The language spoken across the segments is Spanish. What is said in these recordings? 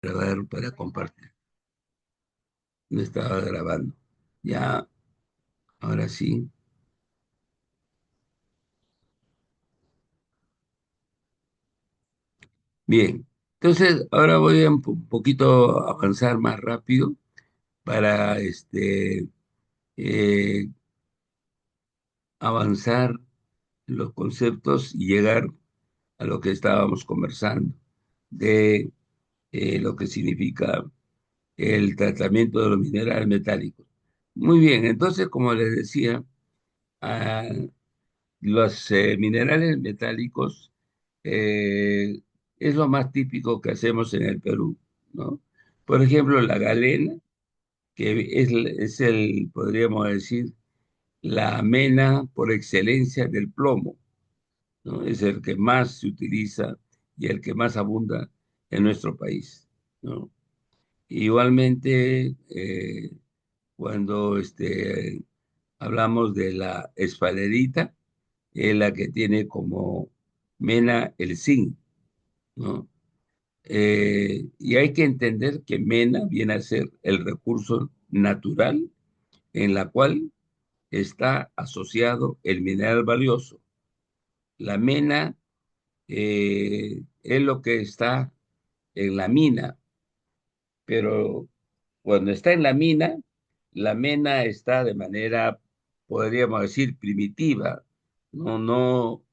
Grabar para compartir. No estaba grabando. Ya, ahora sí. Bien. Entonces, ahora voy a un poquito avanzar más rápido para eh, avanzar los conceptos y llegar a lo que estábamos conversando de lo que significa el tratamiento de los minerales metálicos. Muy bien, entonces, como les decía, ah, los minerales metálicos eh, es lo más típico que hacemos en el Perú, ¿no? Por ejemplo, la galena, que es el, podríamos decir, la mena por excelencia del plomo, ¿no? Es el que más se utiliza y el que más abunda en nuestro país, ¿no? Igualmente, cuando hablamos de la esfalerita, es la que tiene como mena el zinc, ¿no? Y hay que entender que mena viene a ser el recurso natural en la cual está asociado el mineral valioso. La mena es lo que está en la mina, pero cuando está en la mena está de manera, podríamos decir, primitiva, no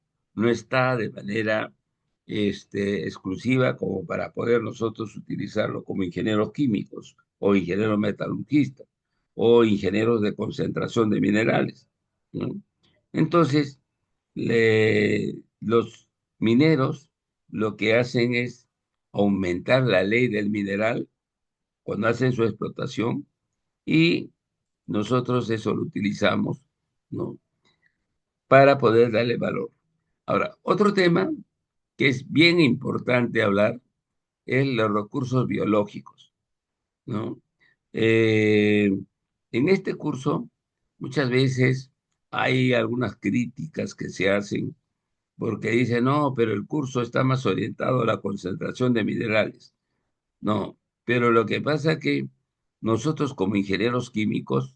está de manera exclusiva como para poder nosotros utilizarlo como ingenieros químicos o ingenieros metalurgistas o ingenieros de concentración de minerales, ¿no? Entonces, los mineros lo que hacen es aumentar la ley del mineral cuando hacen su explotación y nosotros eso lo utilizamos, ¿no? Para poder darle valor. Ahora, otro tema que es bien importante hablar es los recursos biológicos, ¿no? Eh, en este curso muchas veces hay algunas críticas que se hacen porque dicen, no, pero el curso está más orientado a la concentración de minerales. No, pero lo que pasa es que nosotros como ingenieros químicos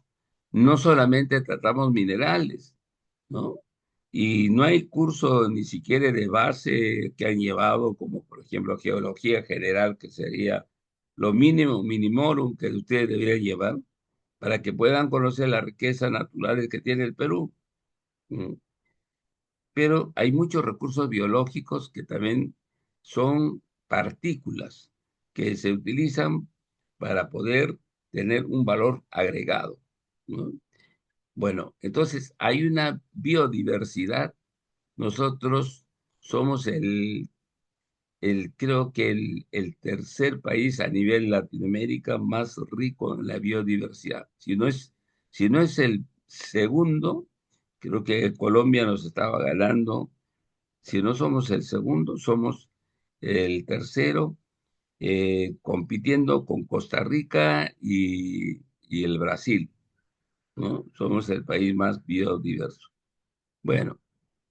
no solamente tratamos minerales, ¿no? Y no hay curso ni siquiera de base que han llevado, como por ejemplo geología general, que sería lo mínimo, minimorum que ustedes deberían llevar para que puedan conocer las riquezas naturales que tiene el Perú. ¿No? Pero hay muchos recursos biológicos que también son partículas que se utilizan para poder tener un valor agregado, ¿no? Bueno, entonces hay una biodiversidad. Nosotros somos creo que el tercer país a nivel Latinoamérica más rico en la biodiversidad. Si no es el segundo, creo que Colombia nos estaba ganando. Si no somos el segundo, somos el tercero, compitiendo con Costa Rica y el Brasil, ¿no? Somos el país más biodiverso. Bueno,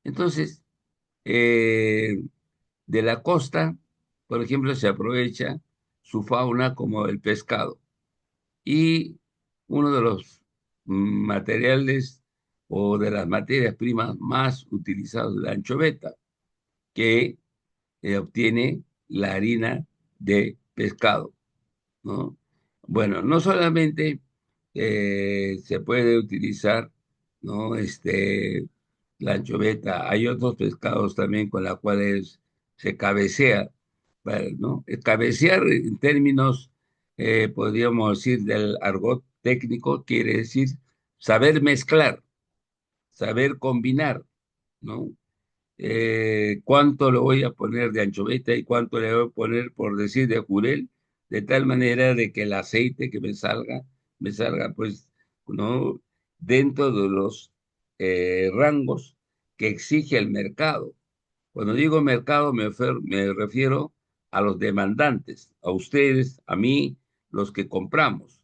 entonces, eh, de la costa, por ejemplo, se aprovecha su fauna como el pescado. Y uno de los materiales o de las materias primas más utilizados es la anchoveta, que obtiene la harina de pescado, ¿no? Bueno, no solamente se puede utilizar, ¿no? La anchoveta, hay otros pescados también con los cuales se cabecea, ¿no? Cabecear en términos, podríamos decir, del argot técnico, quiere decir saber mezclar, saber combinar, ¿no? Cuánto le voy a poner de anchoveta y cuánto le voy a poner, por decir, de jurel, de tal manera de que el aceite que me salga, pues, ¿no? Dentro de los rangos que exige el mercado. Cuando digo mercado, me refiero a los demandantes, a ustedes, a mí, los que compramos,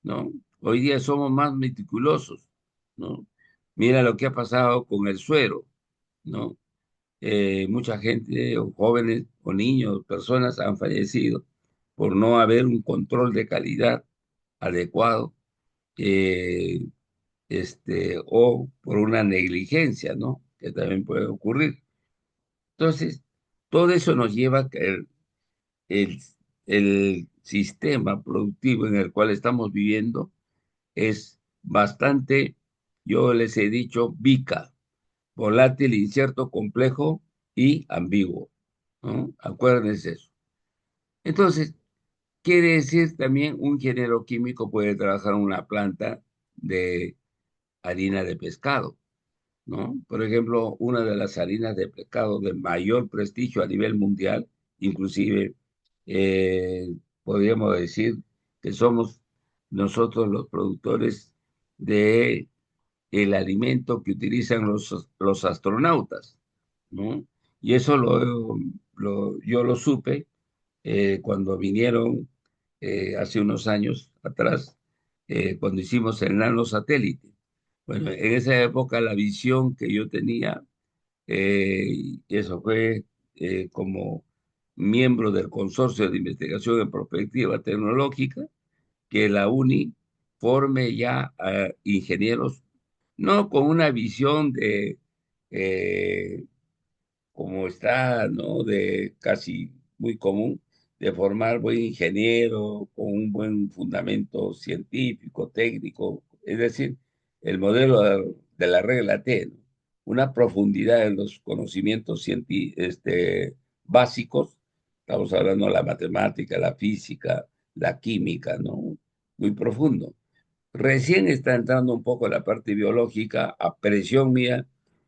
¿no? Hoy día somos más meticulosos, ¿no? Mira lo que ha pasado con el suero, ¿no? Mucha gente, o jóvenes, o niños, personas han fallecido por no haber un control de calidad adecuado, eh, o por una negligencia, ¿no? Que también puede ocurrir. Entonces, todo eso nos lleva a que el, el sistema productivo en el cual estamos viviendo es bastante, yo les he dicho, VICA, volátil, incierto, complejo y ambiguo, ¿no? Acuérdense eso. Entonces, quiere decir también un ingeniero químico puede trabajar en una planta de harina de pescado, ¿no? Por ejemplo, una de las harinas de pescado de mayor prestigio a nivel mundial, inclusive podríamos decir que somos nosotros los productores de el alimento que utilizan los astronautas, ¿no? Y eso yo lo supe cuando vinieron hace unos años atrás, cuando hicimos el nanosatélite. Bueno, en esa época la visión que yo tenía, y eso fue como miembro del Consorcio de Investigación en Perspectiva Tecnológica, que la UNI forme ya a ingenieros, no con una visión de eh, como está, ¿no? De casi muy común, de formar buen ingeniero con un buen fundamento científico, técnico, es decir, el modelo de la regla T, ¿no? Una profundidad en los conocimientos básicos, estamos hablando de la matemática, la física, la química, ¿no? Muy profundo. Recién está entrando un poco la parte biológica a presión mía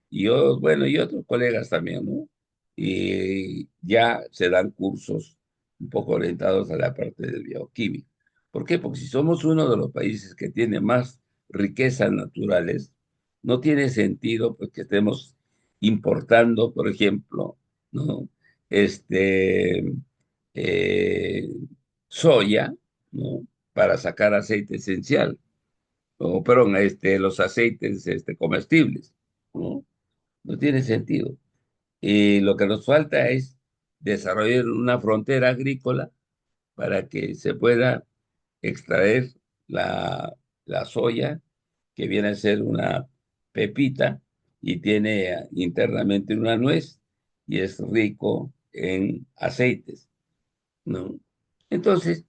y yo, bueno, y otros colegas también, ¿no? Y ya se dan cursos un poco orientados a la parte de bioquímica. ¿Por qué? Porque si somos uno de los países que tiene más riquezas naturales, no tiene sentido pues, que estemos importando, por ejemplo, ¿no? Este, eh, soya, ¿no? Para sacar aceite esencial o perdón, los aceites comestibles, ¿no? No tiene sentido. Y lo que nos falta es desarrollar una frontera agrícola para que se pueda extraer la, la soya, que viene a ser una pepita y tiene internamente una nuez y es rico en aceites, ¿no? Entonces,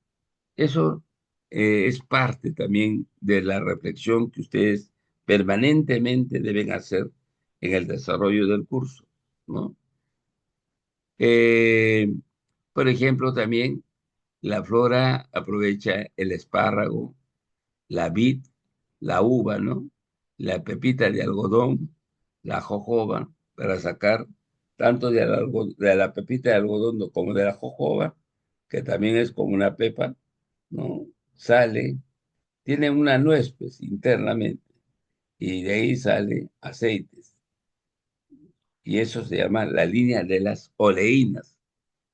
eso es parte también de la reflexión que ustedes permanentemente deben hacer en el desarrollo del curso, ¿no? Eh, por ejemplo, también la flora aprovecha el espárrago, la vid, la uva, ¿no? La pepita de algodón, la jojoba, para sacar tanto de la pepita de algodón como de la jojoba, que también es como una pepa, ¿no? Sale, tiene una nuez, pues, internamente, y de ahí sale aceites. Y eso se llama la línea de las oleínas,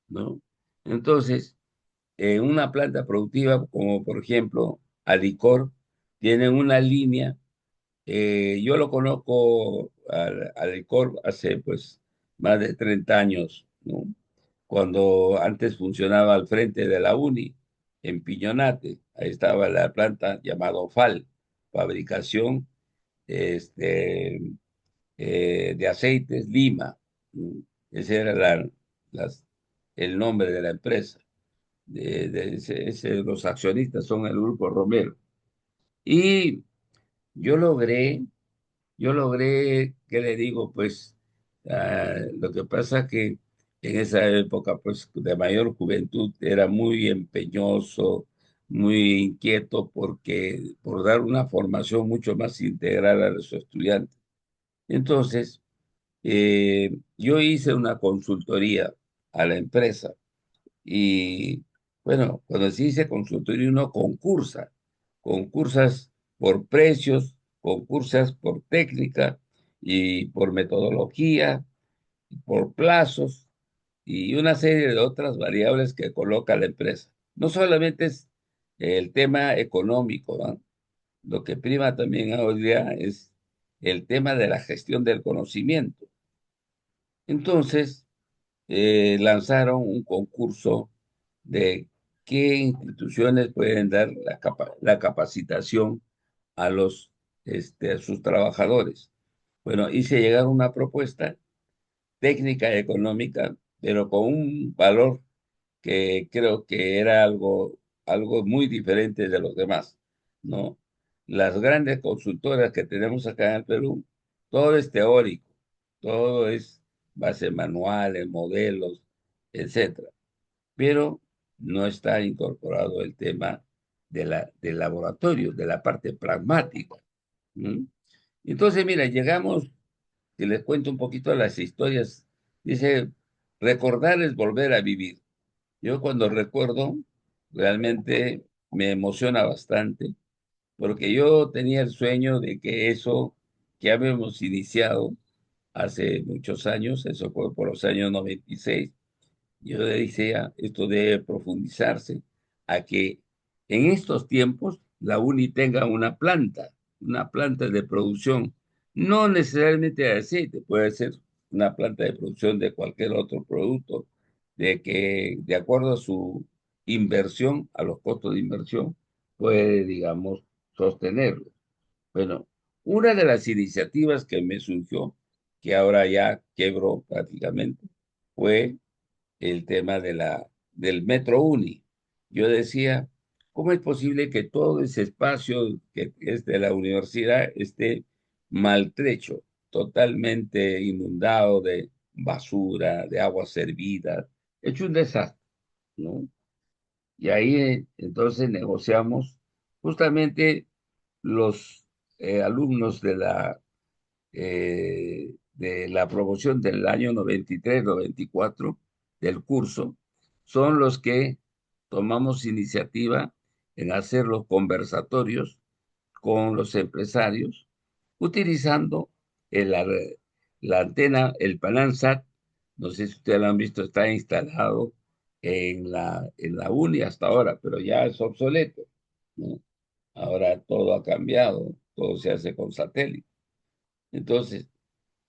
¿no? Entonces, una planta productiva, como por ejemplo Alicor, tiene una línea, yo lo conozco al Alicor hace pues más de 30 años, ¿no? Cuando antes funcionaba al frente de la UNI, en Piñonate, ahí estaba la planta llamada OFAL, fabricación este, de aceites Lima, ¿no? Ese era las- el nombre de la empresa. Los accionistas son el Grupo Romero. Y yo logré, yo logré, ¿qué le digo? Pues lo que pasa que en esa época, pues de mayor juventud, era muy empeñoso, muy inquieto por dar una formación mucho más integral a los estudiantes. Entonces, yo hice una consultoría a la empresa y bueno, cuando se dice consultoría uno concursas por precios, concursas por técnica y por metodología, por plazos y una serie de otras variables que coloca la empresa. No solamente es el tema económico, ¿no? Lo que prima también hoy día es el tema de la gestión del conocimiento. Entonces, lanzaron un concurso de qué instituciones pueden dar la capacitación a a sus trabajadores. Bueno, hice llegar una propuesta técnica económica, pero con un valor que creo que era algo muy diferente de los demás, ¿no? Las grandes consultoras que tenemos acá en el Perú, todo es teórico, todo es base manuales, modelos, etcétera, pero no está incorporado el tema del laboratorio, de la parte pragmática. ¿Mm? Entonces, mira, llegamos, y les cuento un poquito las historias, dice, recordar es volver a vivir. Yo cuando recuerdo, realmente me emociona bastante, porque yo tenía el sueño de que eso que habíamos iniciado hace muchos años, eso fue por los años 96, yo decía, esto debe profundizarse a que en estos tiempos la UNI tenga una planta de producción, no necesariamente de aceite, puede ser una planta de producción de cualquier otro producto, de que de acuerdo a su inversión, a los costos de inversión, puede, digamos, sostenerlo. Bueno, una de las iniciativas que me surgió, que ahora ya quebró prácticamente, fue el tema del Metro Uni. Yo decía, ¿cómo es posible que todo ese espacio que es de la universidad esté maltrecho, totalmente inundado de basura, de aguas servidas, hecho un desastre, ¿no? Y ahí entonces negociamos justamente los alumnos de la promoción del año 93-94 del curso, son los que tomamos iniciativa en hacer los conversatorios con los empresarios, utilizando la, la antena, el Palansat, no sé si ustedes lo han visto, está instalado en la UNI hasta ahora, pero ya es obsoleto, ¿no? Ahora todo ha cambiado, todo se hace con satélite. Entonces,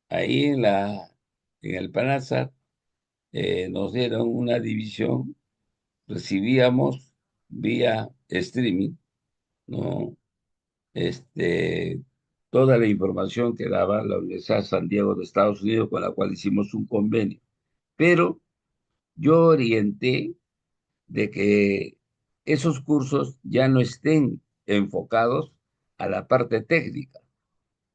ahí en el Panasat nos dieron una división, recibíamos vía streaming, ¿no? Este, toda la información que daba la Universidad de San Diego de Estados Unidos, con la cual hicimos un convenio. Pero yo orienté de que esos cursos ya no estén enfocados a la parte técnica,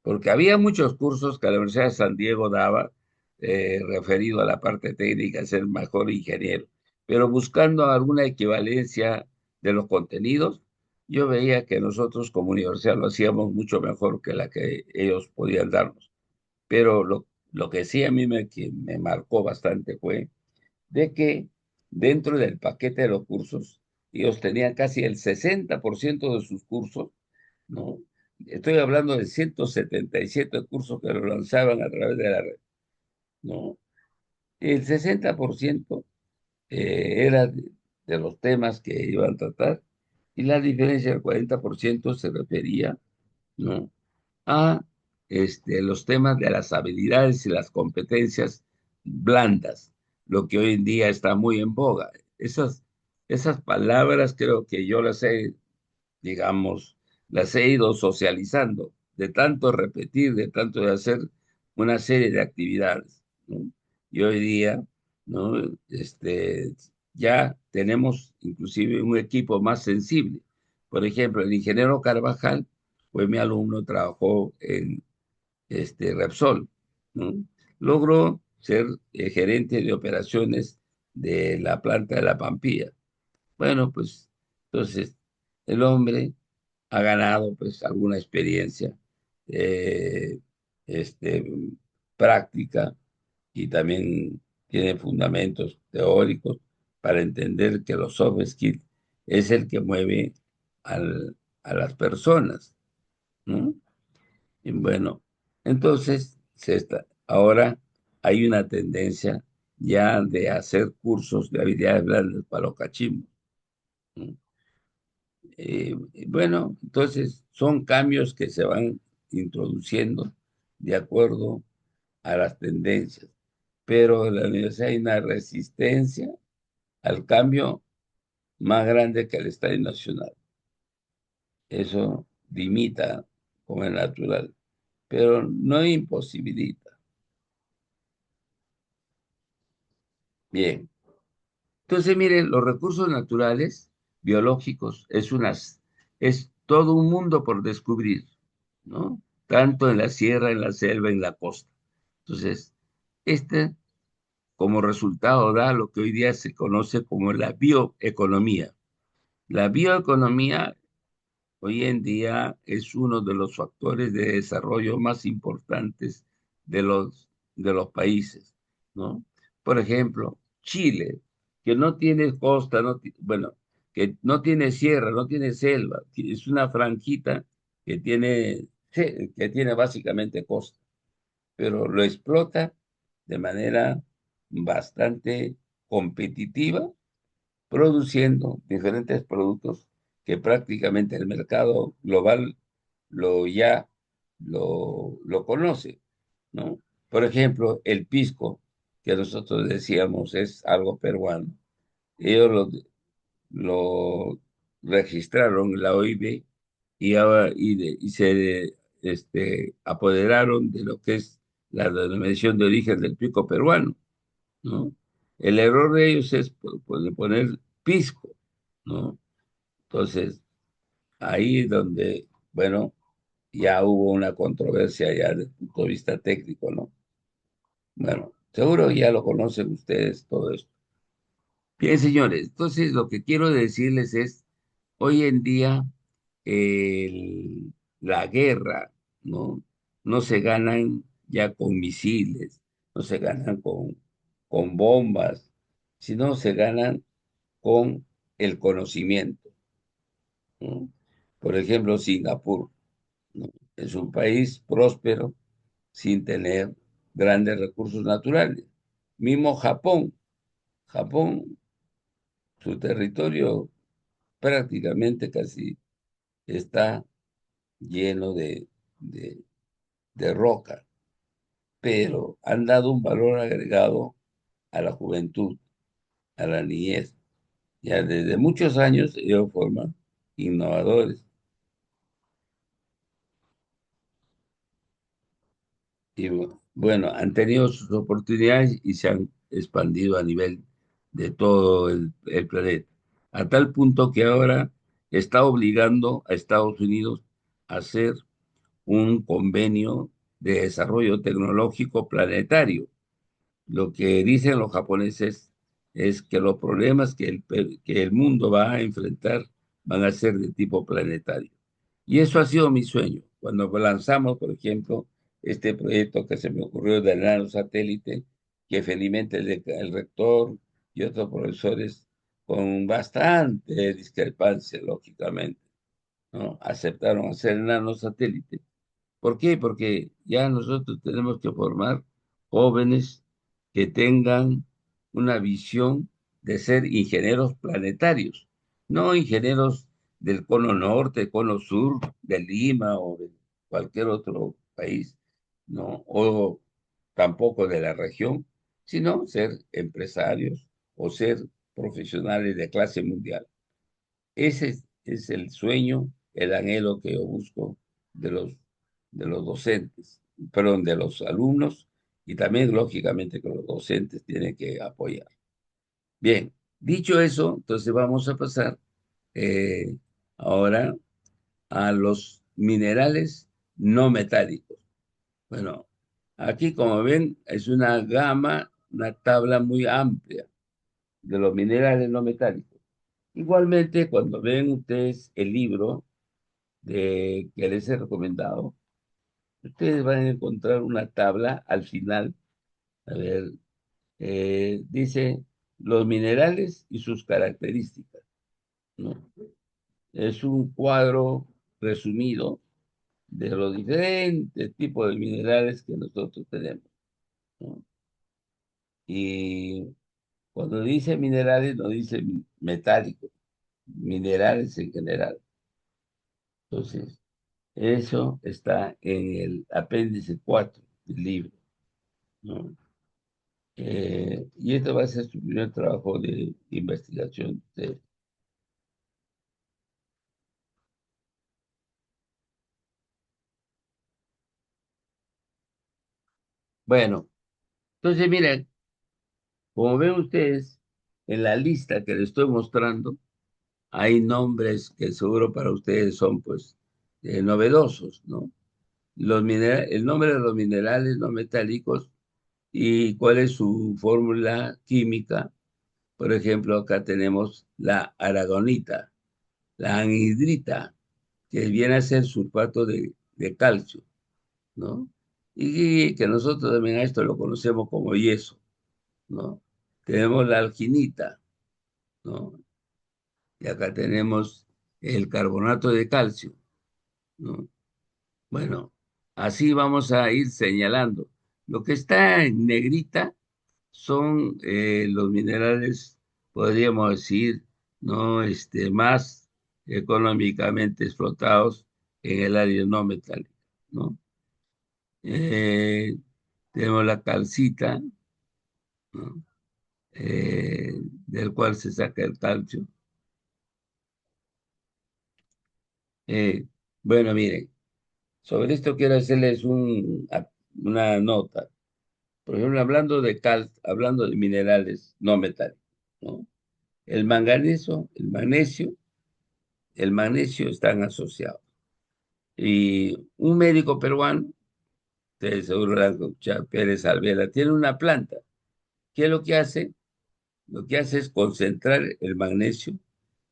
porque había muchos cursos que la Universidad de San Diego daba referido a la parte técnica, ser mejor ingeniero, pero buscando alguna equivalencia de los contenidos, yo veía que nosotros como universidad lo hacíamos mucho mejor que la que ellos podían darnos. Pero lo que sí a mí que me marcó bastante fue de que dentro del paquete de los cursos, ellos tenían casi el 60% de sus cursos, ¿no? Estoy hablando de 177 cursos que lo lanzaban a través de la red, ¿no? El 60% era de los temas que iban a tratar y la diferencia del 40% se refería, ¿no? a los temas de las habilidades y las competencias blandas, lo que hoy en día está muy en boga. Esas palabras creo que yo las he, digamos, las he ido socializando, de tanto repetir, de tanto de hacer una serie de actividades, ¿no? Y hoy día, ¿no? Ya tenemos inclusive un equipo más sensible. Por ejemplo, el ingeniero Carvajal fue mi alumno, trabajó en Repsol, ¿no? Logró ser gerente de operaciones de la planta de la Pampilla. Bueno, pues entonces el hombre ha ganado pues alguna experiencia eh, este, práctica y también tiene fundamentos teóricos para entender que los soft skills es el que mueve a las personas, ¿no? Y bueno, entonces ahora hay una tendencia ya de hacer cursos de habilidades blandas para los cachimbos, ¿no? Bueno, entonces son cambios que se van introduciendo de acuerdo a las tendencias, pero en la universidad hay una resistencia al cambio más grande que el Estadio Nacional. Eso limita como es natural, pero no imposibilita. Bien. Entonces, miren, los recursos naturales, biológicos, es todo un mundo por descubrir, ¿no? Tanto en la sierra, en la selva, en la costa. Entonces, este como resultado da lo que hoy día se conoce como la bioeconomía. La bioeconomía hoy en día es uno de los factores de desarrollo más importantes de los países, ¿no? Por ejemplo, Chile, que no tiene costa, bueno, que no tiene sierra, no tiene selva, es una franjita que tiene básicamente costa, pero lo explota de manera bastante competitiva produciendo diferentes productos que prácticamente el mercado global ya lo conoce, ¿no? Por ejemplo, el pisco, que nosotros decíamos es algo peruano, ellos lo registraron en la OIB y se apoderaron de lo que es la denominación de origen del pisco peruano, ¿no? El error de ellos es poner pisco, ¿no? Entonces, ahí es donde, bueno, ya hubo una controversia ya desde el punto de vista técnico, ¿no? Bueno, seguro ya lo conocen ustedes todo esto. Bien, señores, entonces lo que quiero decirles es, hoy en día la guerra, ¿no? No se ganan ya con misiles, no se ganan con bombas, sino se ganan con el conocimiento, ¿no? Por ejemplo, Singapur, ¿no? Es un país próspero sin tener grandes recursos naturales. Mismo Japón. Japón, su territorio prácticamente casi está lleno de, de roca, pero han dado un valor agregado a la juventud, a la niñez. Ya desde muchos años ellos forman innovadores y bueno, han tenido sus oportunidades y se han expandido a nivel de todo el planeta, a tal punto que ahora está obligando a Estados Unidos a hacer un convenio de desarrollo tecnológico planetario. Lo que dicen los japoneses es que los problemas que el mundo va a enfrentar van a ser de tipo planetario. Y eso ha sido mi sueño. Cuando lanzamos, por ejemplo, este proyecto que se me ocurrió del nanosatélite, que felizmente el rector y otros profesores, con bastante discrepancia, lógicamente, ¿no? Aceptaron hacer el nanosatélite. ¿Por qué? Porque ya nosotros tenemos que formar jóvenes que tengan una visión de ser ingenieros planetarios, no ingenieros del cono norte, cono sur, de Lima o de cualquier otro país, ¿no? O tampoco de la región, sino ser empresarios o ser profesionales de clase mundial. Ese es el sueño, el anhelo que yo busco de de los docentes, perdón, de los alumnos y también, lógicamente, que los docentes tienen que apoyar. Bien, dicho eso, entonces vamos a pasar eh, ahora a los minerales no metálicos. Bueno, aquí, como ven, es una gama, una tabla muy amplia de los minerales no metálicos. Igualmente, cuando ven ustedes el libro que les he recomendado, ustedes van a encontrar una tabla al final. A ver, dice los minerales y sus características, ¿no? Es un cuadro resumido de los diferentes tipos de minerales que nosotros tenemos, ¿no? Y cuando dice minerales, no dice metálicos, minerales en general. Entonces, eso está en el apéndice 4 del libro, ¿no? Y esto va a ser su primer trabajo de investigación. Bueno, entonces miren, como ven ustedes, en la lista que les estoy mostrando, hay nombres que seguro para ustedes son pues novedosos, ¿no? El nombre de los minerales no metálicos y cuál es su fórmula química. Por ejemplo, acá tenemos la aragonita, la anhidrita, que viene a ser sulfato de calcio, ¿no? Y que nosotros también a esto lo conocemos como yeso, ¿no? Tenemos la alquinita, ¿no? Y acá tenemos el carbonato de calcio, ¿no? Bueno, así vamos a ir señalando. Lo que está en negrita son los minerales, podríamos decir, ¿no? Más económicamente explotados en el área no metálica, ¿no? Eh, tenemos la calcita, ¿no? Del cual se saca el calcio. Eh, bueno, miren, sobre esto quiero hacerles una nota. Por ejemplo, hablando de minerales no metálicos, ¿no? El magnesio están asociados. Y un médico peruano, ustedes seguro lo han escuchado, Pérez Alvela, tiene una planta. ¿Qué es lo que hace? Lo que hace es concentrar el magnesio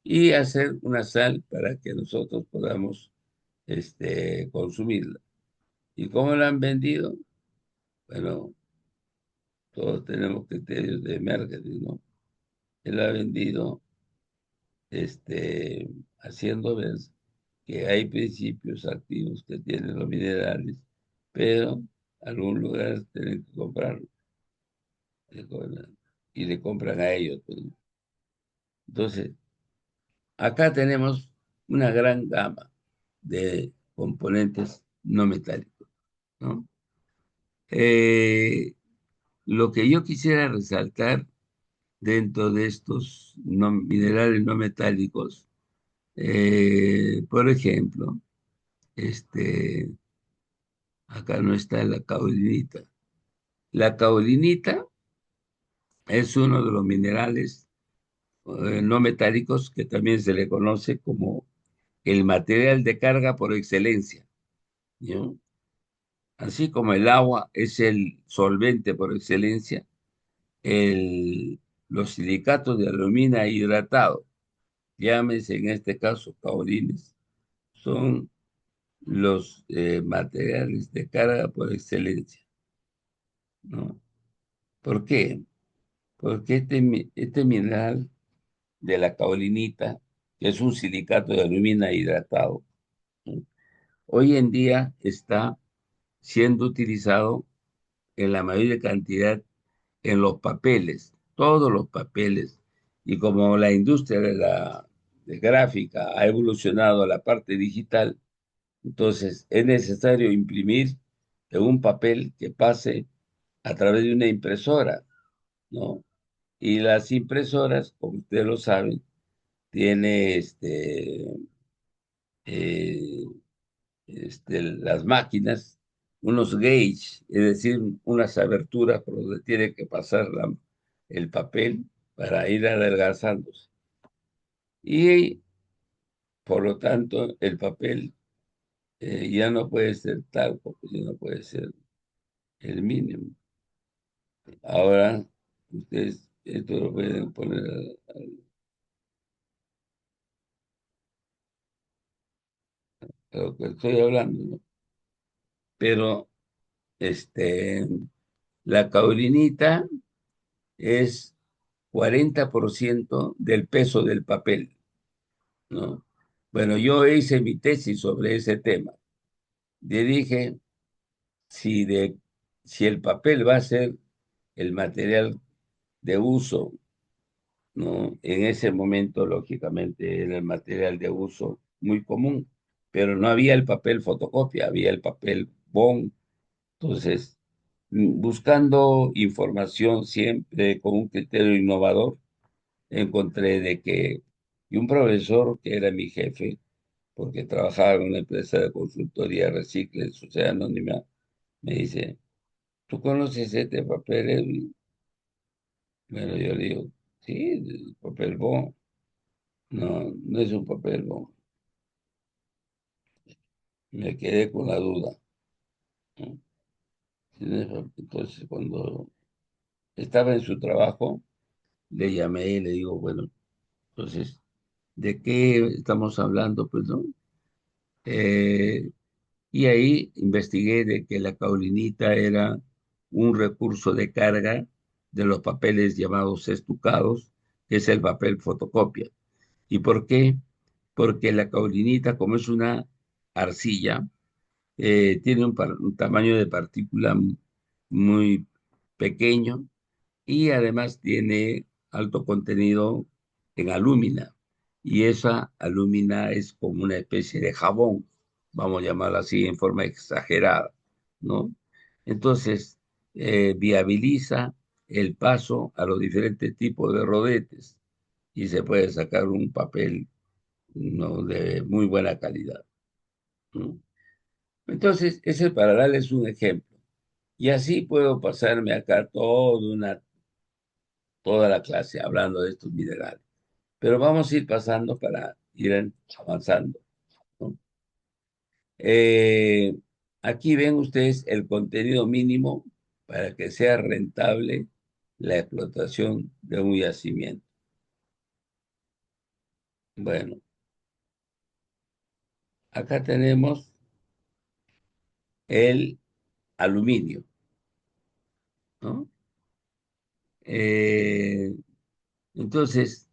y hacer una sal para que nosotros podamos consumirla. ¿Y cómo la han vendido? Bueno, todos tenemos criterios de marketing, ¿no? Él ha vendido haciendo ver que hay principios activos que tienen los minerales, pero algún lugar tienen que comprarlo y le compran a ellos, pues. Entonces, acá tenemos una gran gama de componentes no metálicos, ¿no? Eh, lo que yo quisiera resaltar dentro de estos minerales no metálicos, por ejemplo, este, acá no está la caolinita. La caolinita es uno de los minerales no metálicos que también se le conoce como el material de carga por excelencia, ¿no? Así como el agua es el solvente por excelencia, los silicatos de aluminio hidratado, llámese en este caso caolines, son los materiales de carga por excelencia, ¿no? ¿Por qué? Porque este mineral de la caolinita, que es un silicato de aluminio hidratado, ¿no? Hoy en día está siendo utilizado en la mayor cantidad en los papeles, todos los papeles. Y como la industria de gráfica ha evolucionado a la parte digital, entonces es necesario imprimir en un papel que pase a través de una impresora, ¿no? Y las impresoras, como ustedes lo saben, tiene eh, las máquinas, unos gauge, es decir, unas aberturas por donde tiene que pasar el papel para ir adelgazándose. Y por lo tanto, el papel ya no puede ser tal, porque ya no puede ser el mínimo. Ahora, ustedes esto lo pueden poner a lo que estoy hablando, ¿no? Pero este, la caulinita es 40% del peso del papel, ¿no? Bueno, yo hice mi tesis sobre ese tema. Le dije, si, de, si el papel va a ser el material de uso, ¿no? En ese momento, lógicamente, era el material de uso muy común, pero no había el papel fotocopia, había el papel bond. Entonces, buscando información siempre con un criterio innovador, encontré de que, y un profesor que era mi jefe, porque trabajaba en una empresa de consultoría Recicle, Sociedad Anónima, me dice, ¿Tú conoces este papel, Edwin? Bueno, yo le digo, sí, el papel bond. No, no es un papel bond. Me quedé con la duda, ¿no? Sí, no es entonces, cuando estaba en su trabajo, le llamé y le digo, bueno, entonces, ¿de qué estamos hablando? Pues, ¿no? Eh, y ahí investigué de que la caulinita era un recurso de carga de los papeles llamados estucados, que es el papel fotocopia. ¿Y por qué? Porque la caulinita, como es una arcilla, tiene un tamaño de partícula muy pequeño y además tiene alto contenido en alúmina. Y esa alúmina es como una especie de jabón, vamos a llamarlo así en forma exagerada, ¿no? Entonces, viabiliza el paso a los diferentes tipos de rodetes y se puede sacar un papel, ¿no?, de muy buena calidad, ¿no? Entonces, ese para darles un ejemplo. Y así puedo pasarme acá toda la clase hablando de estos minerales. Pero vamos a ir pasando para ir avanzando, ¿no? Eh, Aquí ven ustedes el contenido mínimo para que sea rentable la explotación de un yacimiento. Bueno, acá tenemos el aluminio, ¿no? Eh, entonces,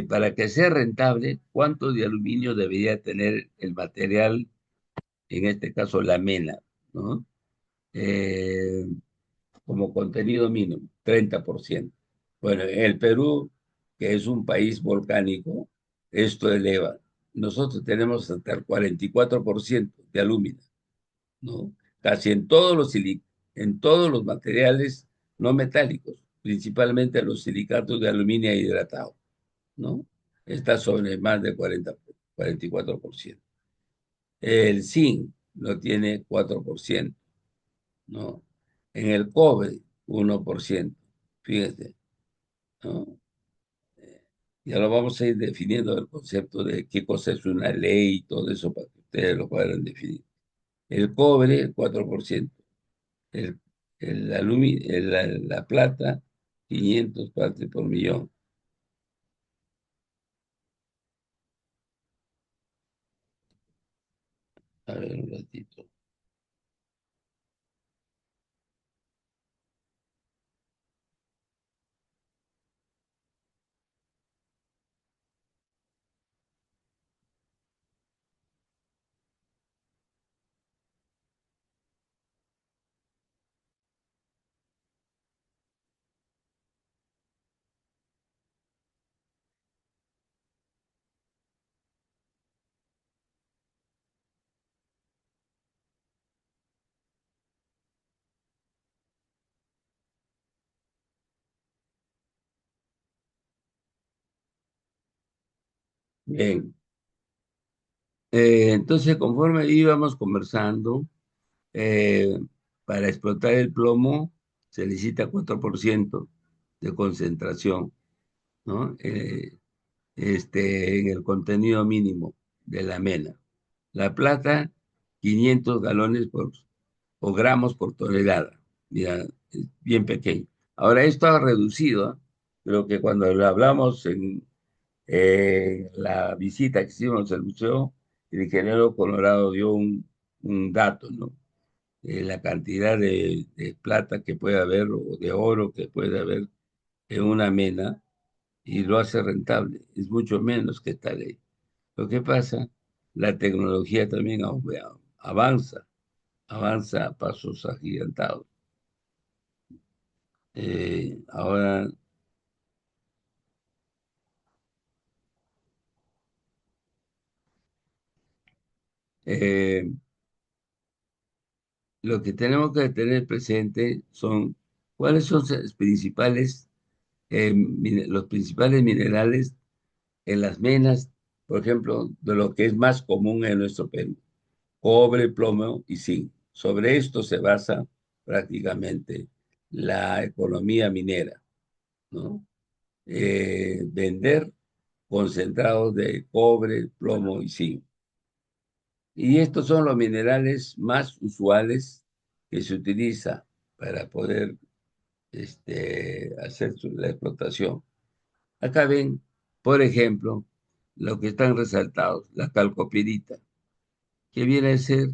para que sea rentable, ¿cuánto de aluminio debería tener el material, en este caso la mena, ¿no? Eh, Como contenido mínimo, 30%. Bueno, en el Perú, que es un país volcánico, esto eleva. Nosotros tenemos hasta el 44% de aluminio, ¿no? Casi en todos los materiales no metálicos, principalmente los silicatos de aluminio hidratado, ¿no? Está sobre más de 44%. El zinc lo tiene 4%, ¿no? En el cobre, 1%. Fíjate, ¿no? Ya lo vamos a ir definiendo el concepto de qué cosa es una ley y todo eso para que ustedes lo puedan definir. El cobre, 4%. El, la plata, 500 partes por millón. A ver, un ratito. Bien. Entonces, conforme íbamos conversando, eh, para explotar el plomo se necesita 4% de concentración, ¿no? En el contenido mínimo de la mena. La plata, 500 galones o gramos por tonelada. Mira, es bien pequeño. Ahora, esto ha reducido, ¿ah? Creo que cuando lo hablamos en la visita que hicimos al museo, el ingeniero Colorado dio un dato, ¿no? La cantidad de plata que puede haber o de oro que puede haber en una mena y lo hace rentable. Es mucho menos que esta ley. Lo que pasa, la tecnología también avanza, avanza a pasos agigantados. Ahora, eh, lo que tenemos que tener presente son cuáles son los principales minerales en las menas, por ejemplo, de lo que es más común en nuestro Perú: cobre, plomo y zinc. Sobre esto se basa prácticamente la economía minera, ¿no? Vender concentrados de cobre, plomo y zinc. Y estos son los minerales más usuales que se utiliza para poder hacer la explotación. Acá ven, por ejemplo, lo que están resaltados, la calcopirita, que viene a ser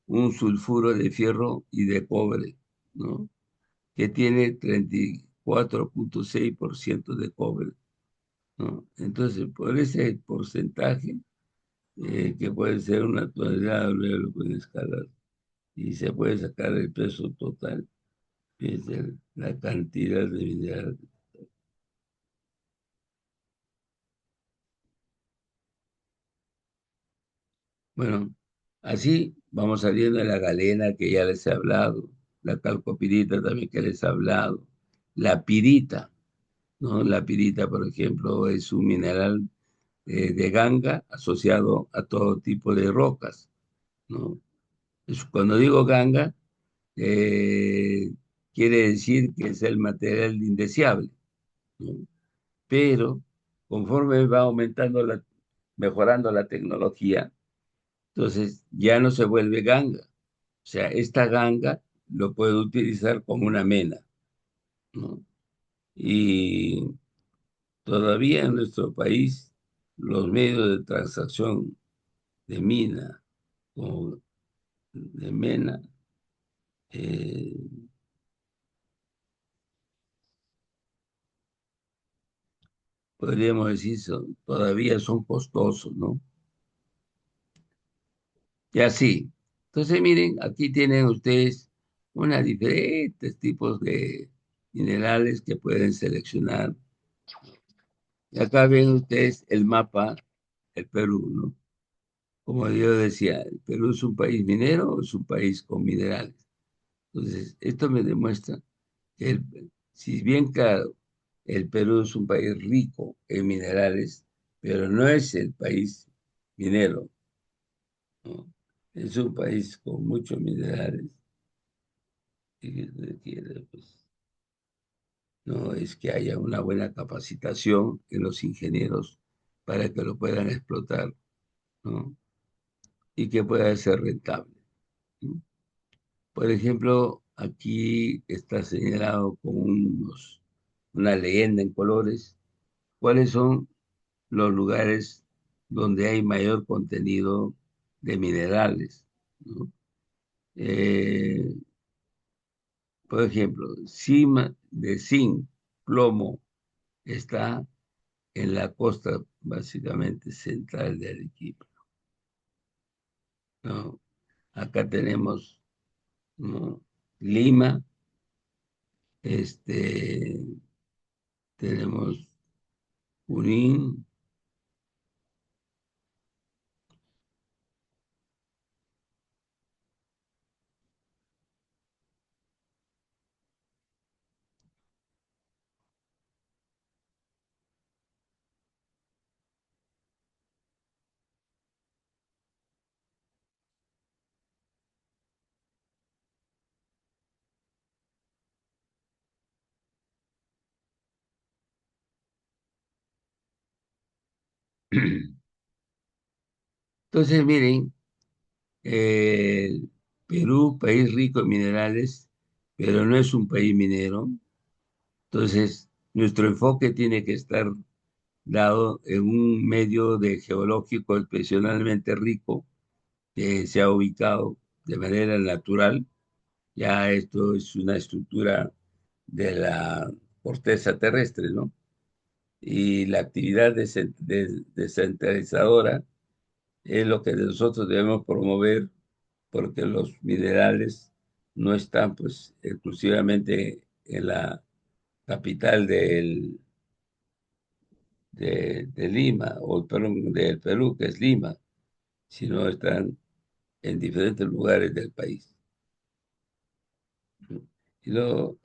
un sulfuro de fierro y de cobre, ¿no? Que tiene 34,6% de cobre, ¿no? Entonces, por ese porcentaje, que puede ser una tonelada, luego lo pueden escalar y se puede sacar el peso total, que es la cantidad de mineral. Bueno, así vamos saliendo de la galena que ya les he hablado, la calcopirita también que les he hablado, la pirita, ¿no? La pirita, por ejemplo, es un mineral de ganga asociado a todo tipo de rocas, ¿no? Cuando digo ganga, eh, quiere decir que es el material indeseable, ¿no? Pero conforme va aumentando mejorando la tecnología, entonces ya no se vuelve ganga. O sea, esta ganga lo puede utilizar como una mena, ¿no? Y todavía en nuestro país los medios de transacción de mina o de mena, eh, podríamos decir, todavía son costosos, ¿no? Y así. Entonces, miren, aquí tienen ustedes unos diferentes tipos de minerales que pueden seleccionar. Y acá ven ustedes el mapa del Perú, ¿no? Como yo decía, ¿el Perú es un país minero o es un país con minerales? Entonces, esto me demuestra que, si bien claro, el Perú es un país rico en minerales, pero no es el país minero, ¿no? Es un país con muchos minerales y que requiere, pues, no es que haya una buena capacitación en los ingenieros para que lo puedan explotar, ¿no? Y que pueda ser rentable, ¿no? Por ejemplo, aquí está señalado con una leyenda en colores cuáles son los lugares donde hay mayor contenido de minerales, ¿no? Eh, por ejemplo, cima de zinc, plomo, está en la costa básicamente central de Arequipa, ¿no? Acá tenemos, ¿no? Lima, este, tenemos Junín. Entonces, miren, Perú, país rico en minerales, pero no es un país minero. Entonces, nuestro enfoque tiene que estar dado en un medio de geológico excepcionalmente rico que se ha ubicado de manera natural. Ya esto es una estructura de la corteza terrestre, ¿no? Y la actividad descentralizadora es lo que nosotros debemos promover porque los minerales no están pues exclusivamente en la capital de Lima o perdón, del Perú, que es Lima, sino están en diferentes lugares del país. Y lo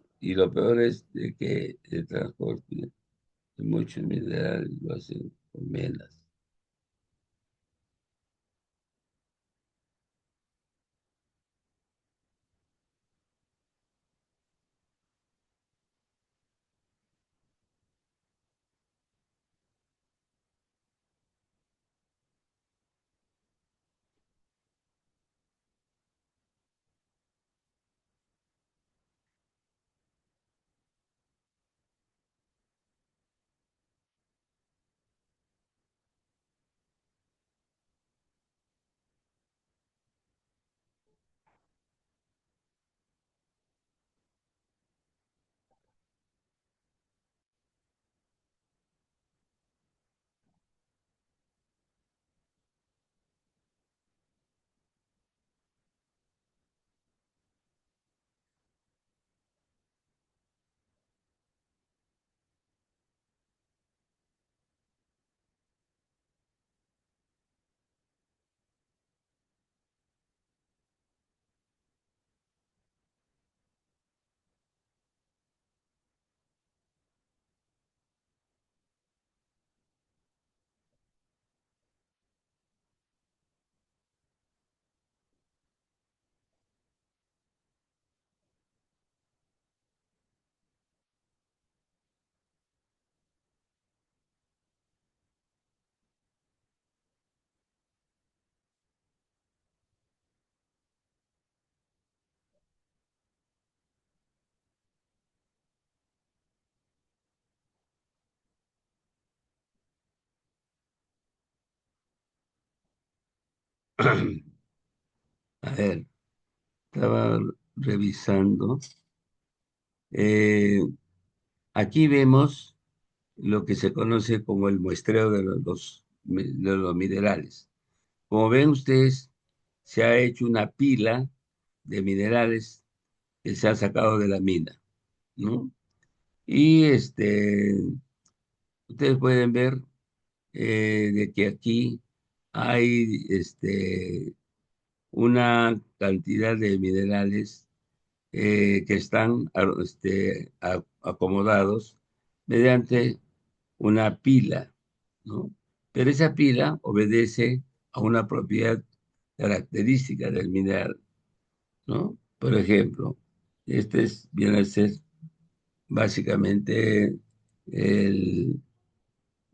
peor es de que el transporte de muchos minerales lo hacen con menas. A ver, estaba revisando. Eh, Aquí vemos lo que se conoce como el muestreo de de los minerales. Como ven ustedes, se ha hecho una pila de minerales que se han sacado de la mina, ¿no? Y ustedes pueden ver de que aquí hay una cantidad de minerales que están acomodados mediante una pila, ¿no? Pero esa pila obedece a una propiedad característica del mineral, ¿no? Por ejemplo, viene a ser básicamente el,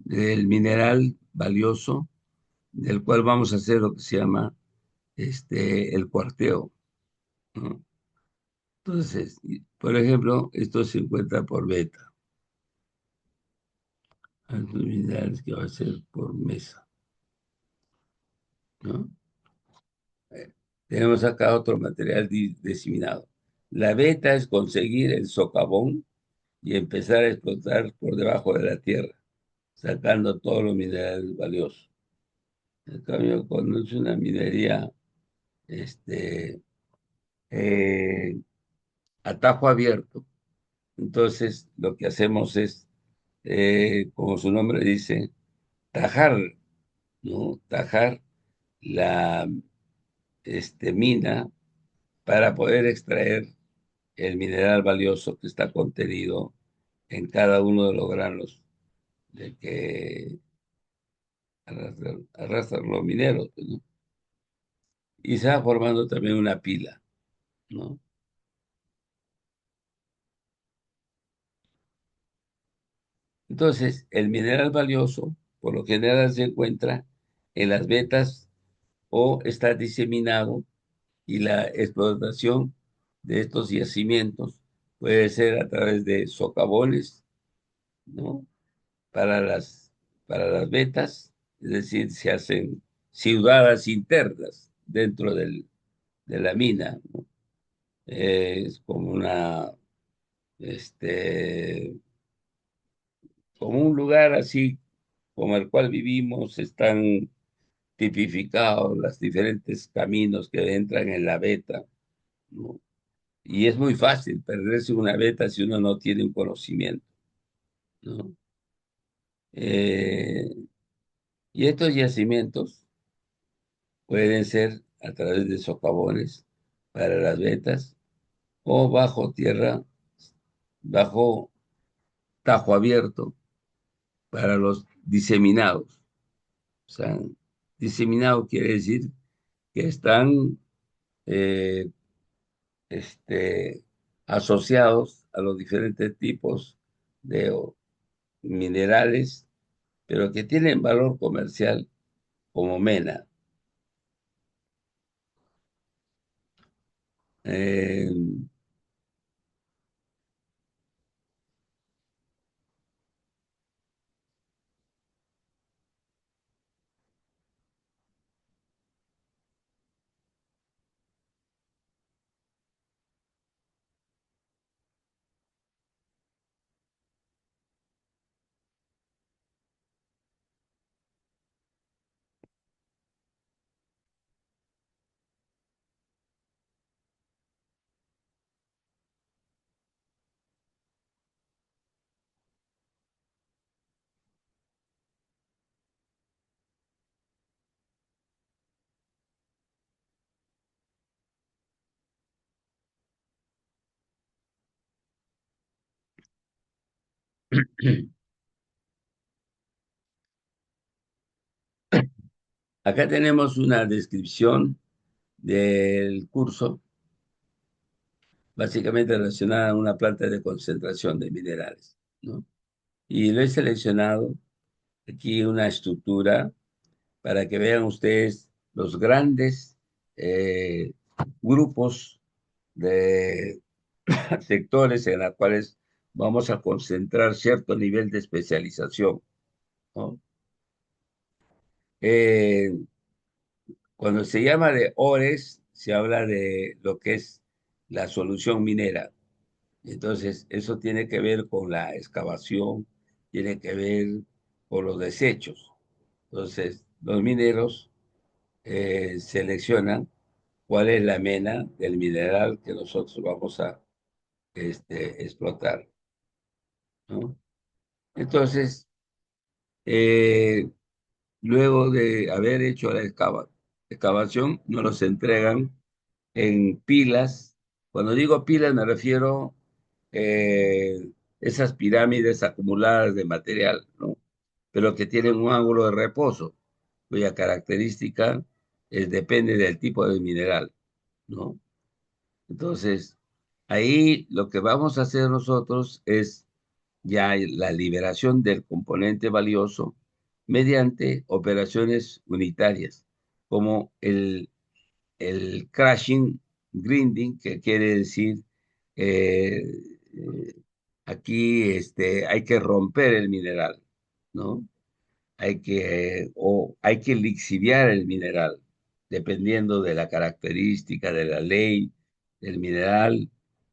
el mineral valioso del cual vamos a hacer lo que se llama el cuarteo, ¿no? Entonces, por ejemplo, esto se encuentra por beta, altos minerales que va a ser por mesa, ¿no? Eh, Tenemos acá otro material diseminado. La beta es conseguir el socavón y empezar a explotar por debajo de la tierra, sacando todos los minerales valiosos. En cambio, cuando es una minería este, eh, a tajo abierto, entonces lo que hacemos es, como su nombre dice, tajar, ¿no? Tajar la mina para poder extraer el mineral valioso que está contenido en cada uno de los granos de que arrastran los mineros, pues, ¿no? Y se va formando también una pila, ¿no? Entonces, el mineral valioso, por lo general, se encuentra en las vetas o está diseminado y la explotación de estos yacimientos puede ser a través de socavones, ¿no? Para para las vetas, es decir, se hacen ciudades internas dentro de la mina, ¿no? Es como este, como un lugar así como el cual vivimos, están tipificados los diferentes caminos que entran en la veta, ¿no? Y es muy fácil perderse una veta si uno no tiene un conocimiento, ¿no? Eh, y estos yacimientos pueden ser a través de socavones para las vetas o bajo tierra, bajo tajo abierto para los diseminados. O sea, diseminado quiere decir que están eh, este, asociados a los diferentes tipos de minerales, pero que tienen valor comercial como mena. Eh, Acá tenemos una descripción del curso, básicamente relacionada a una planta de concentración de minerales, ¿no? Y lo he seleccionado aquí una estructura para que vean ustedes los grandes eh, grupos de sectores en los cuales vamos a concentrar cierto nivel de especialización, ¿no? Eh, Cuando se llama de ores, se habla de lo que es la solución minera. Entonces, eso tiene que ver con la excavación, tiene que ver con los desechos. Entonces, los mineros seleccionan cuál es la mena del mineral que nosotros vamos a explotar, ¿no? Entonces, eh, luego de haber hecho la excavación, nos los entregan en pilas. Cuando digo pilas me refiero esas pirámides acumuladas de material, ¿no? Pero que tienen un ángulo de reposo, cuya característica depende del tipo de mineral, ¿no? Entonces, ahí lo que vamos a hacer nosotros es ya la liberación del componente valioso mediante operaciones unitarias, como el crashing, grinding, que quiere decir eh, eh, aquí hay que romper el mineral, ¿no? Hay que lixiviar el mineral, dependiendo de la característica de la ley del mineral,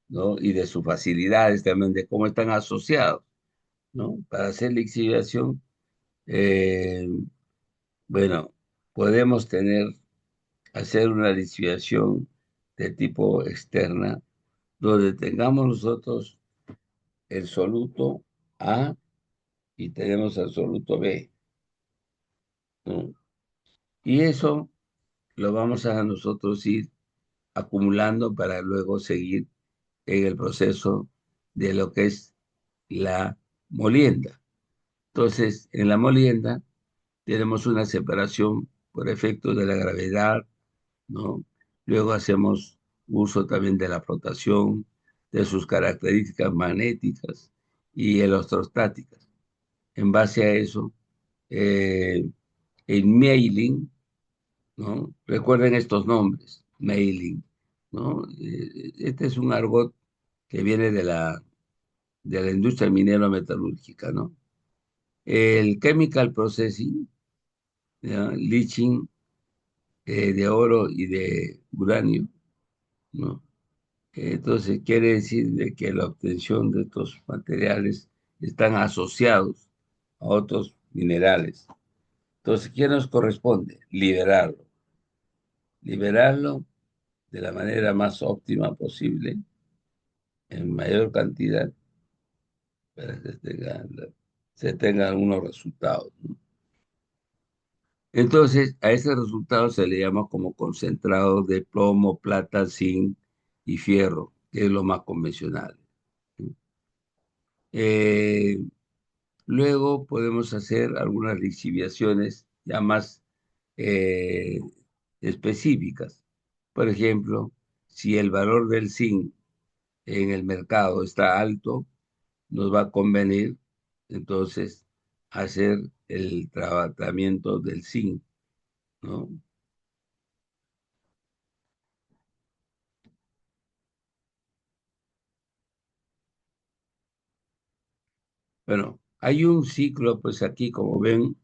¿no? Y de sus facilidades también, de cómo están asociados, ¿no? Para hacer lixiviación, eh, bueno, podemos hacer una lixiviación de tipo externa, donde tengamos nosotros el soluto A y tenemos el soluto B, ¿no? Y eso lo vamos a nosotros ir acumulando para luego seguir en el proceso de lo que es la molienda. Entonces, en la molienda tenemos una separación por efecto de la gravedad, ¿no? Luego hacemos uso también de la flotación, de sus características magnéticas y electrostáticas. En base a eso, eh, el mailing, ¿no? Recuerden estos nombres, mailing, ¿no? Este es un argot que viene de la industria minero-metalúrgica, ¿no? El chemical processing, ¿ya? Leaching de oro y de uranio, ¿no? Entonces quiere decir de que la obtención de estos materiales están asociados a otros minerales. Entonces, ¿qué nos corresponde? Liberarlo. Liberarlo de la manera más óptima posible, en mayor cantidad, para que se tengan unos resultados, ¿no? Entonces, a ese resultado se le llama como concentrado de plomo, plata, zinc y fierro, que es lo más convencional, ¿no? Eh, Luego podemos hacer algunas lixiviaciones ya más eh, específicas. Por ejemplo, si el valor del zinc en el mercado está alto, nos va a convenir entonces hacer el tratamiento del zinc, ¿no? Bueno, hay un ciclo, pues aquí, como ven,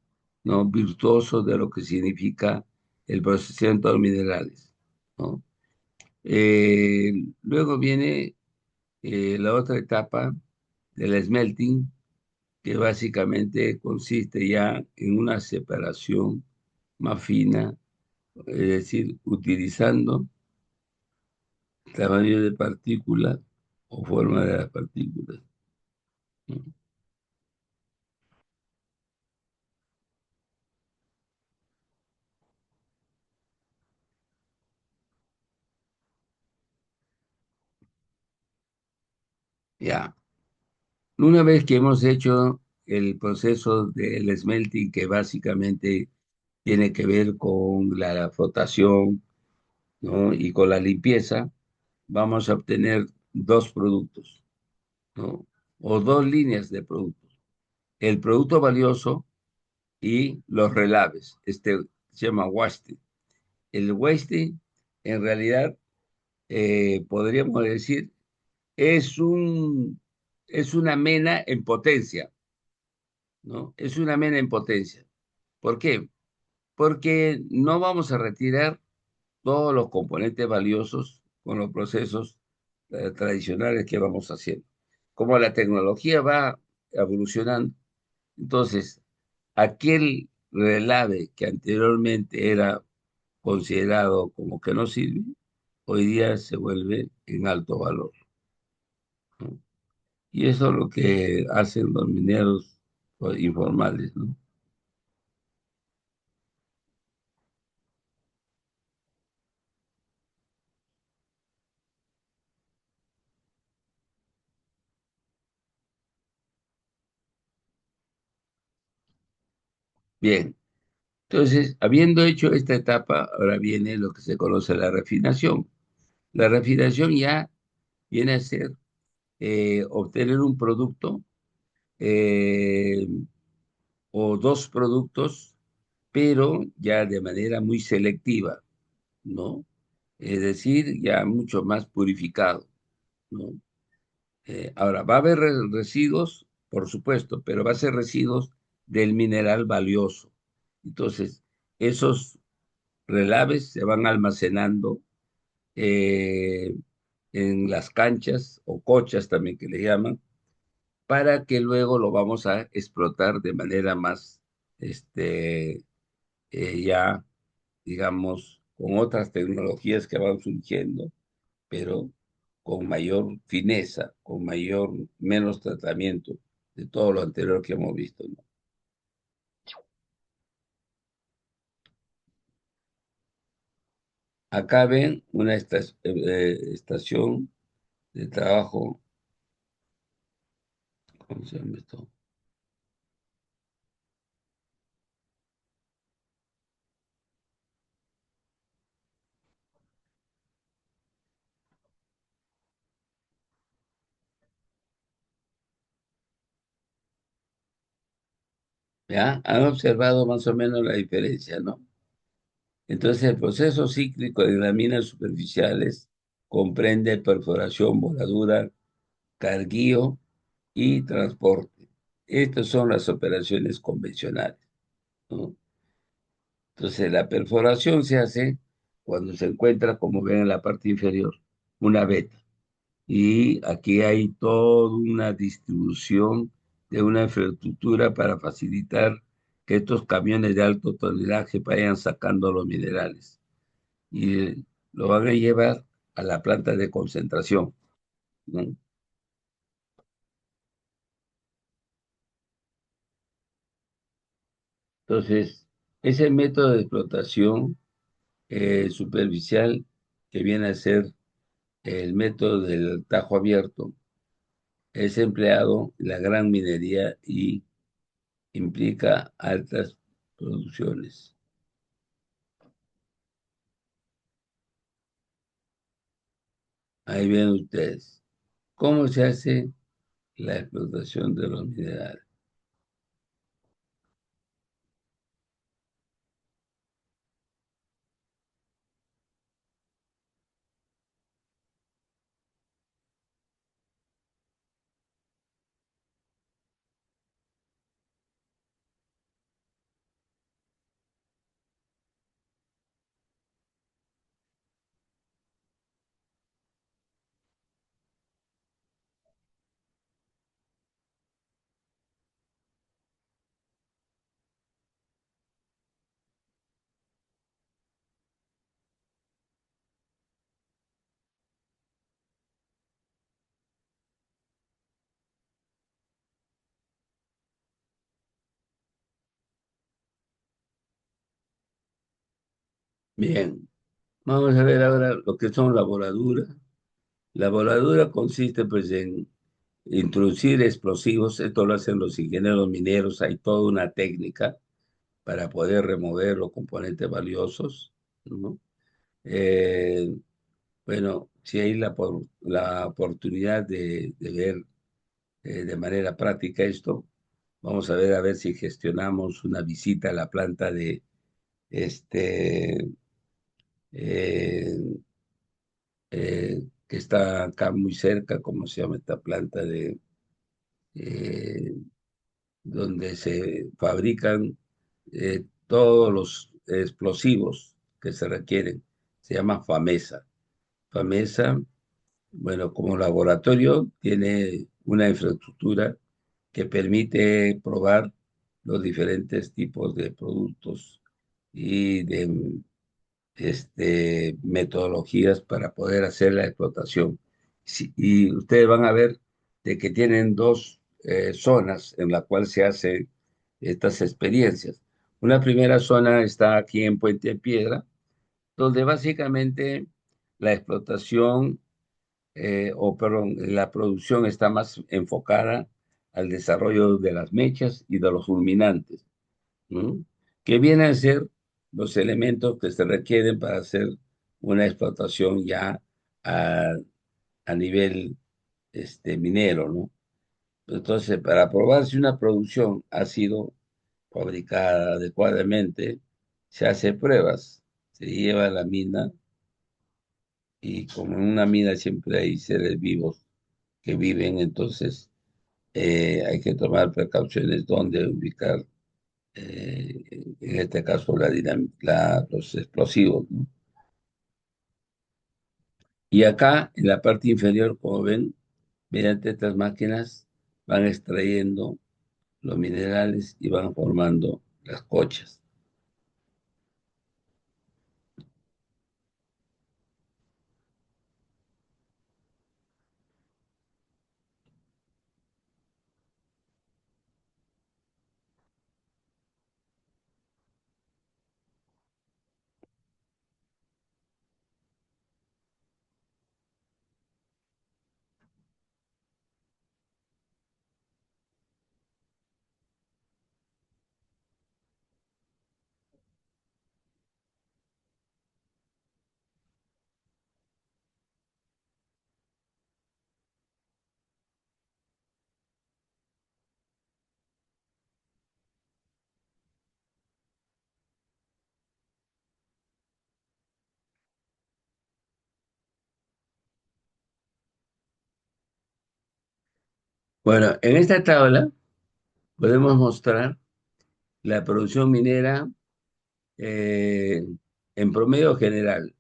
¿no? Virtuoso de lo que significa el procesamiento de los minerales, ¿no? Eh, Luego viene la otra etapa del smelting, que básicamente consiste ya en una separación más fina, es decir, utilizando tamaño de partícula o forma de las partículas, ¿no? Ya, una vez que hemos hecho el proceso del smelting, que básicamente tiene que ver con la flotación, ¿no? Y con la limpieza, vamos a obtener dos productos, ¿no? O dos líneas de productos. El producto valioso y los relaves. Este se llama wasting. El wasting, en realidad, podríamos decir, es es una mena en potencia, ¿no? Es una mena en potencia. ¿Por qué? porque no vamos a retirar todos los componentes valiosos con los procesos tradicionales que vamos haciendo. Como la tecnología va evolucionando, entonces aquel relave que anteriormente era considerado como que no sirve, hoy día se vuelve en alto valor, ¿no? Y eso es lo que hacen los mineros pues, informales, ¿no? Bien, entonces, habiendo hecho esta etapa, ahora viene lo que se conoce la refinación. La refinación ya viene a ser obtener un producto eh, o dos productos, pero ya de manera muy selectiva, ¿no? Es decir, ya mucho más purificado, ¿no? Ahora, va a haber residuos, por supuesto, pero va a ser residuos del mineral valioso. Entonces, esos relaves se van almacenando eh, en las canchas o cochas también que le llaman, para que luego lo vamos a explotar de manera más, este, ya, digamos, con otras tecnologías que van surgiendo, pero con mayor fineza, con menos tratamiento de todo lo anterior que hemos visto, ¿no? Acá ven una estación de trabajo, ¿cómo se llama esto? ¿Ya? Han observado más o menos la diferencia, ¿no? Entonces, el proceso cíclico de las minas superficiales comprende perforación, voladura, carguío y transporte. Estas son las operaciones convencionales, ¿no? Entonces, la perforación se hace cuando se encuentra, como ven en la parte inferior, una veta. Y aquí hay toda una distribución de una infraestructura para facilitar que estos camiones de alto tonelaje vayan sacando los minerales y lo van a llevar a la planta de concentración, ¿no? Entonces, ese método de explotación superficial que viene a ser el método del tajo abierto es empleado en la gran minería y implica altas producciones. Ahí ven ustedes cómo se hace la explotación de los minerales. Bien, vamos a ver ahora lo que son la voladura. La voladura consiste pues en introducir explosivos, esto lo hacen los ingenieros mineros, hay toda una técnica para poder remover los componentes valiosos, ¿no? Eh, bueno, si hay la oportunidad de ver de manera práctica esto, vamos a ver si gestionamos una visita a la planta de este eh, que está acá muy cerca, ¿cómo se llama esta planta de donde se fabrican todos los explosivos que se requieren. Se llama FAMESA. FAMESA, bueno, como laboratorio tiene una infraestructura que permite probar los diferentes tipos de productos y de metodologías para poder hacer la explotación. Y ustedes van a ver de que tienen dos zonas en la cual se hacen estas experiencias. Una primera zona está aquí en Puente Piedra, donde básicamente la explotación, o perdón, la producción está más enfocada al desarrollo de las mechas y de los fulminantes, ¿no? Que vienen a ser los elementos que se requieren para hacer una explotación ya a, a nivel minero, ¿no? Entonces, para probar si una producción ha sido fabricada adecuadamente, se hace pruebas, se lleva a la mina y como en una mina siempre hay seres vivos que viven, entonces hay que tomar precauciones donde ubicar, en este caso, los explosivos, ¿no? Y acá, en la parte inferior, como ven, mediante estas máquinas van extrayendo los minerales y van formando las cochas. Bueno, en esta tabla podemos mostrar la producción minera eh, en promedio general,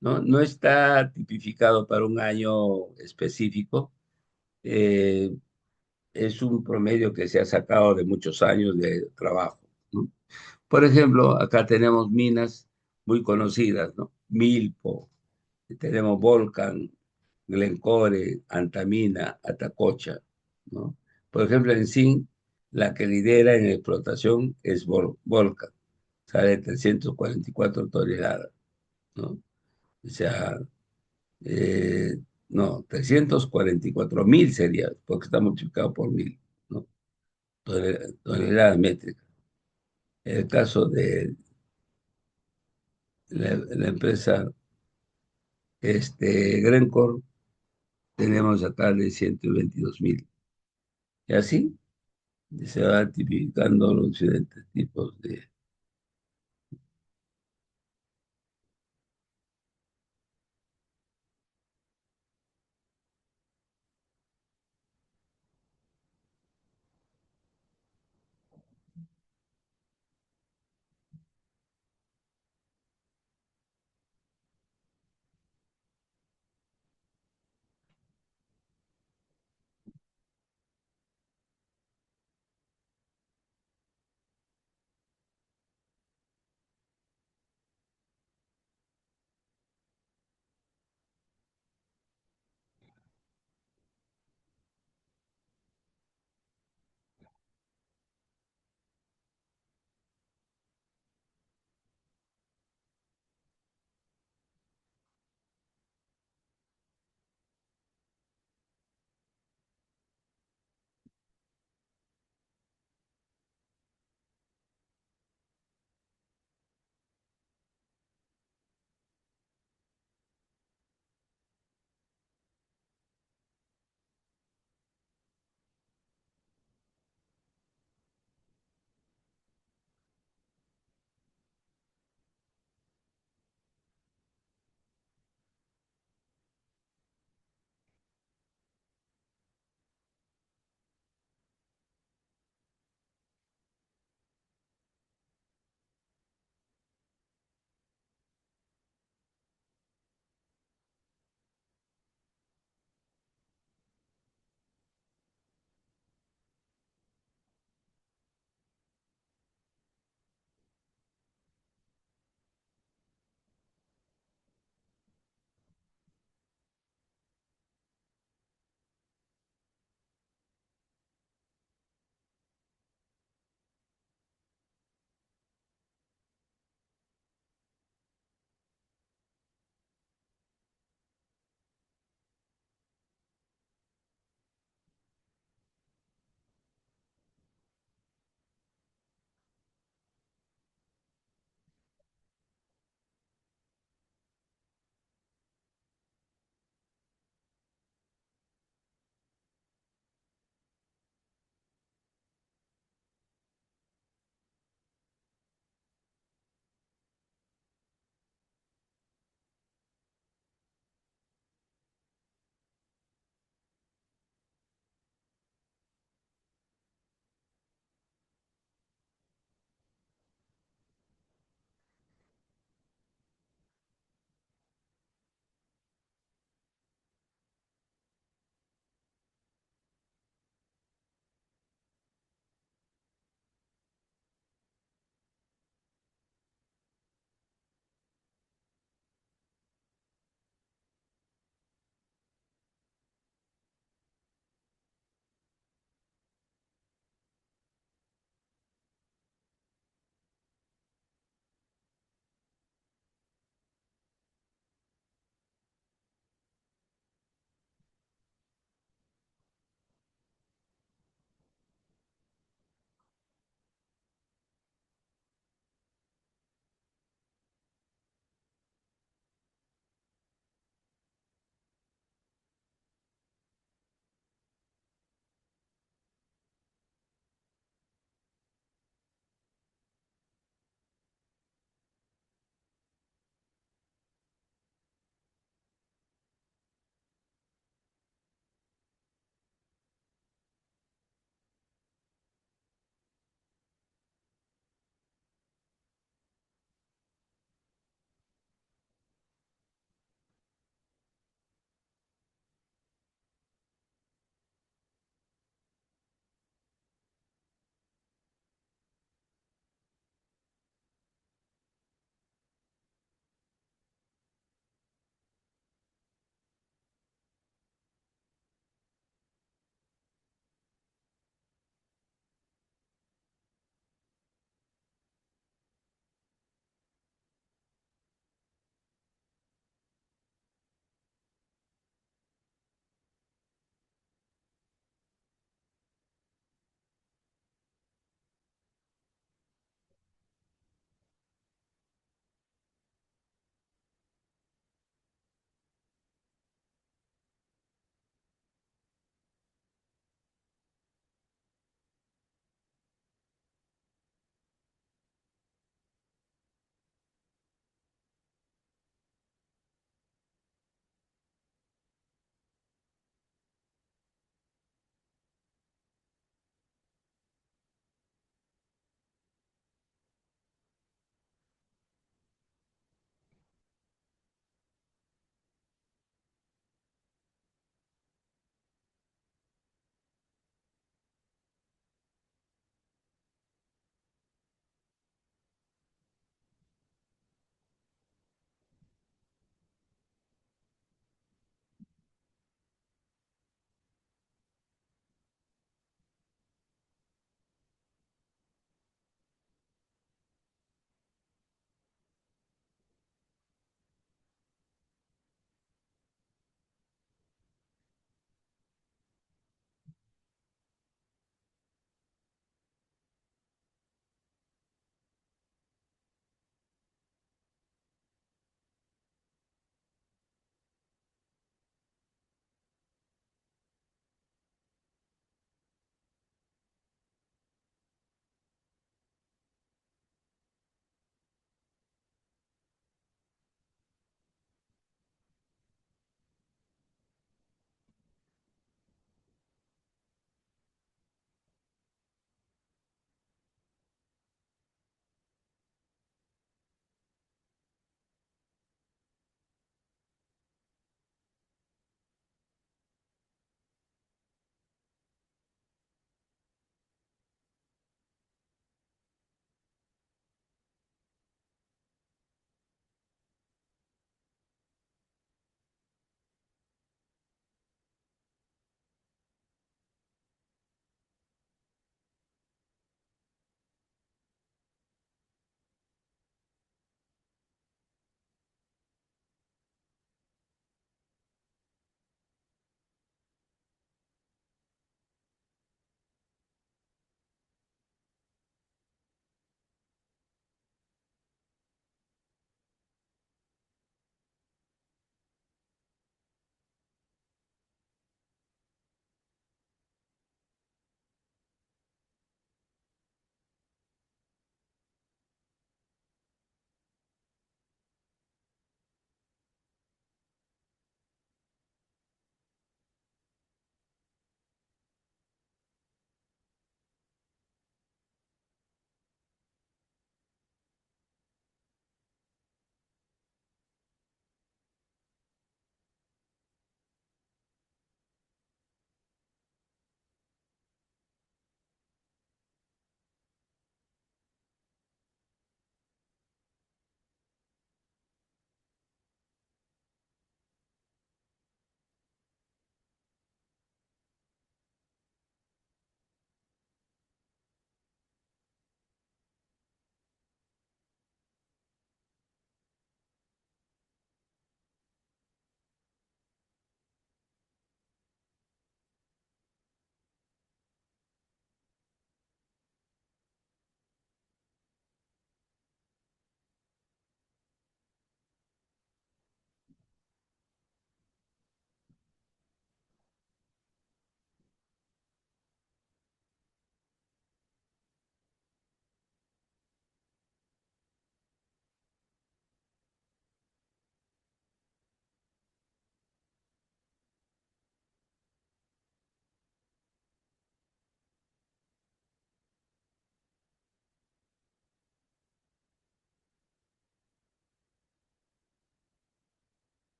¿no? No está tipificado para un año específico, eh, es un promedio que se ha sacado de muchos años de trabajo, ¿no? Por ejemplo, acá tenemos minas muy conocidas, ¿no? Milpo, tenemos Volcan, Glencore, Antamina, Atacocha, ¿no? Por ejemplo, en zinc, la que lidera en explotación es Volcan, sale 344 toneladas, ¿no? O sea, eh, no, 344.000 sería, porque está multiplicado por 1.000, ¿no? Toneladas métricas. En el caso de la empresa Glencore, tenemos acá de 122.000. Y así se van tipificando los diferentes tipos de...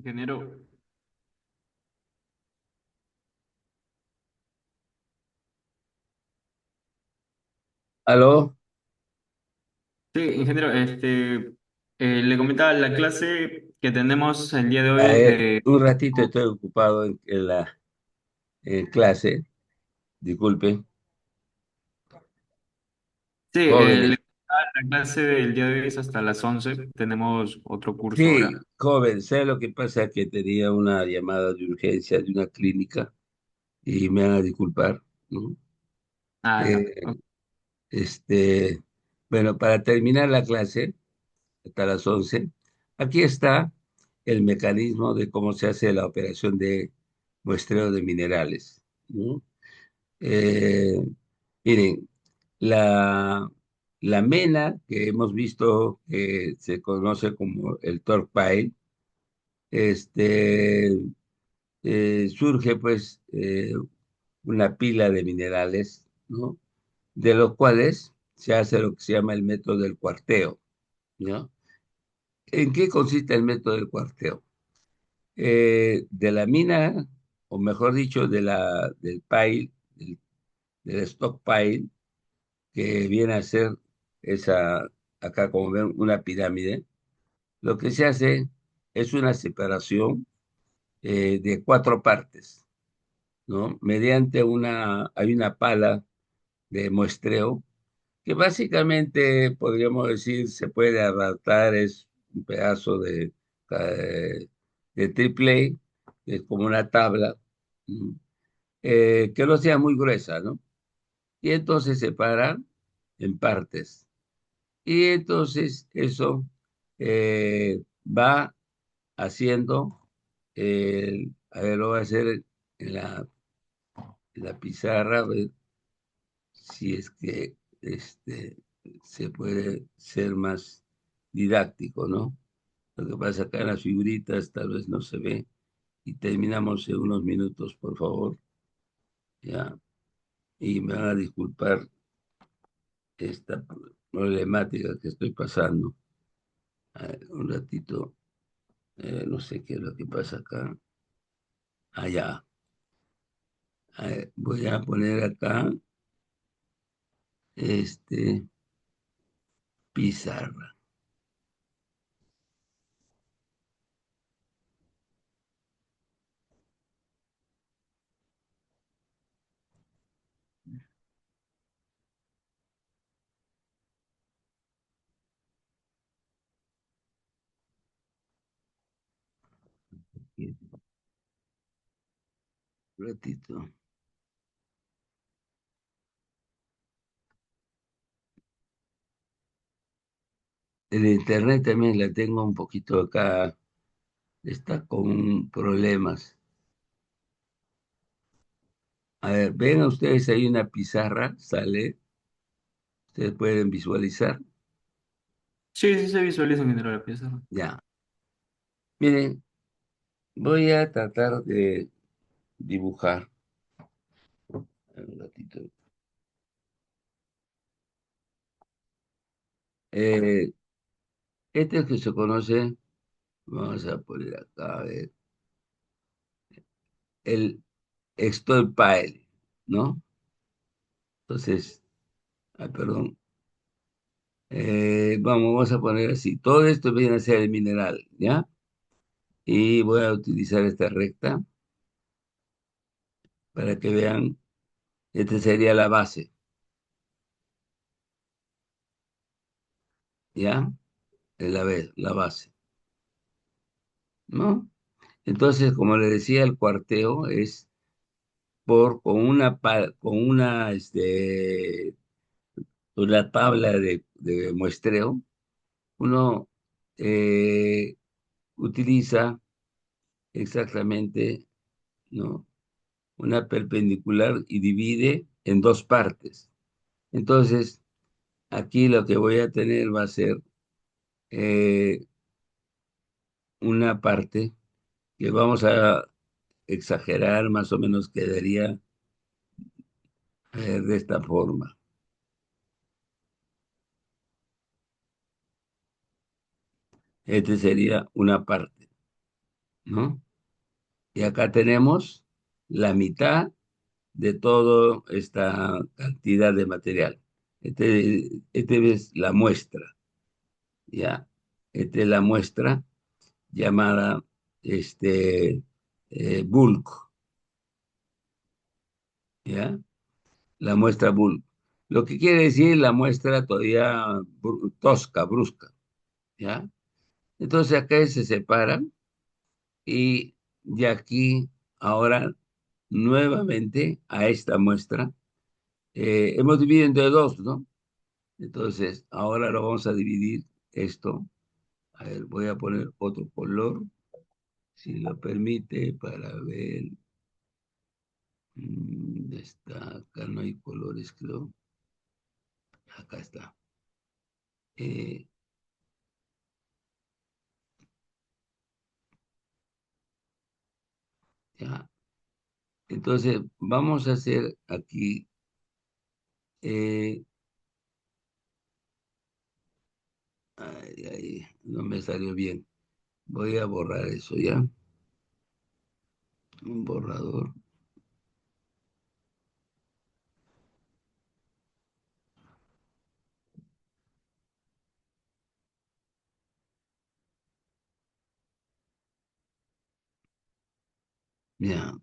ingeniero. ¿Aló? Sí, ingeniero, le comentaba la clase que tenemos el día de hoy A es ver, de... un ratito estoy ocupado en la clase, disculpe, Sí, jóvenes. le comentaba la clase del día de hoy es hasta las 11. Tenemos otro curso Sí, ahora. joven, ¿sabe lo que pasa? Que tenía una llamada de urgencia de una clínica y me van a disculpar, ¿no? Ah, ya. Eh, este, bueno, para terminar la clase, hasta las 11, aquí está el mecanismo de cómo se hace la operación de muestreo de minerales, ¿no? Eh, Miren, la, la mena que hemos visto que se conoce como el torque pile, este, surge pues una pila de minerales, ¿no? De los cuales se hace lo que se llama el método del cuarteo, ¿no? ¿En qué consiste el método del cuarteo? De la mina, o mejor dicho, del pile, del stockpile, que viene a ser esa, acá como ven, una pirámide, lo que se hace es una separación de cuatro partes, ¿no? Mediante hay una pala de muestreo que básicamente podríamos decir se puede adaptar, es un pedazo eh, de triple A, es como una tabla, ¿no? Que no sea muy gruesa, ¿no? Y entonces se separa en partes. Y entonces eso va haciendo, a ver, lo voy a hacer en la pizarra, a ver si es que se puede ser más didáctico, ¿no? Lo que pasa acá en las figuritas tal vez no se ve y terminamos en unos minutos, por favor, ya. Y me van a disculpar esta problemática que estoy pasando. A ver, un ratito. No sé qué es lo que pasa acá. Allá. Voy a poner acá este pizarra. Un ratito. El internet también la tengo un poquito acá. Está con problemas. A ver, ven ustedes ahí una pizarra, sale. Ustedes pueden visualizar. Sí, sí se visualiza, ingeniero, la pieza. Ya. Miren, voy a tratar de dibujar. Un ratito. Eh, este es que se conoce, vamos a poner acá, a ver, el Stockpile, ¿no? Entonces, perdón, vamos a poner así, todo esto viene a ser el mineral, ¿ya? Y voy a utilizar esta recta para que vean, esta sería la base, ¿ya? Es la base, ¿no? Entonces, como le decía, el cuarteo es con una tabla de muestreo, uno eh, utiliza exactamente, ¿no? Una perpendicular y divide en dos partes. Entonces, aquí lo que voy a tener va a ser eh, una parte que vamos a exagerar, más o menos quedaría de esta forma. Este sería una parte, ¿no? Y acá tenemos la mitad de toda esta cantidad de material. Este es la muestra, ¿ya? Esta es la muestra llamada este, bulk, ¿ya? La muestra bulk. Lo que quiere decir la muestra todavía tosca, brusca, ¿ya? Entonces acá se separan y de aquí ahora nuevamente a esta muestra hemos dividido entre dos, ¿no? Entonces ahora lo vamos a dividir esto. A ver, voy a poner otro color, si lo permite, para ver. Está, acá no hay colores, creo. Acá está. Eh, ya. Entonces, vamos a hacer aquí. eh, no me salió bien. Voy a borrar eso ya. Un borrador. Ya.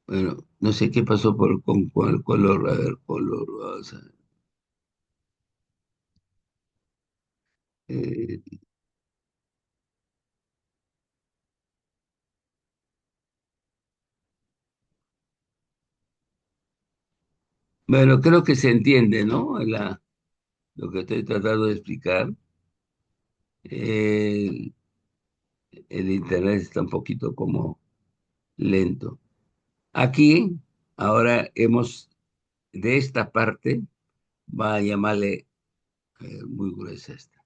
Bueno, no sé qué pasó con cuál color. A ver, color. Vamos a ver. Eh, bueno, creo que se entiende, ¿no? Lo que estoy tratando de explicar. Eh, el internet está un poquito como lento. Aquí, ahora de esta parte, va a llamarle, muy gruesa esta,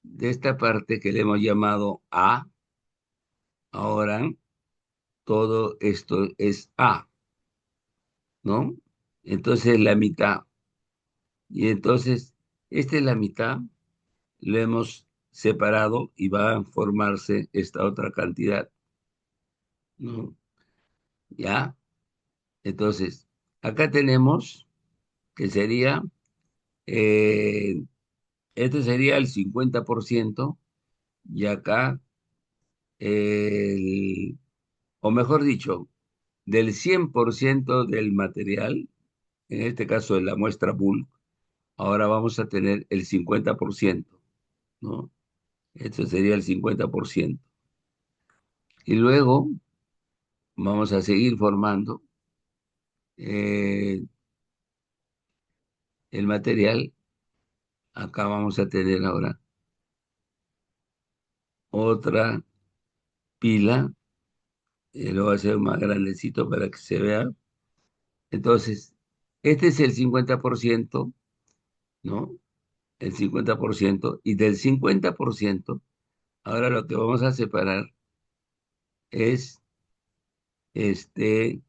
de esta parte que le hemos llamado A, ahora todo esto es A, ¿no? Entonces la mitad. Y entonces, esta es la mitad, lo hemos separado y va a formarse esta otra cantidad, ¿no? ¿Ya? Entonces, acá tenemos que sería, eh, este sería el 50% y acá, el, o mejor dicho, del 100% del material, en este caso de la muestra bulk, ahora vamos a tener el 50%, ¿no? Esto sería el 50%. Y luego vamos a seguir formando eh, el material. Acá vamos a tener ahora otra pila, lo voy a hacer más grandecito para que se vea. Entonces, este es el 50%, ¿no? El 50%, y del 50%, ahora lo que vamos a separar es este,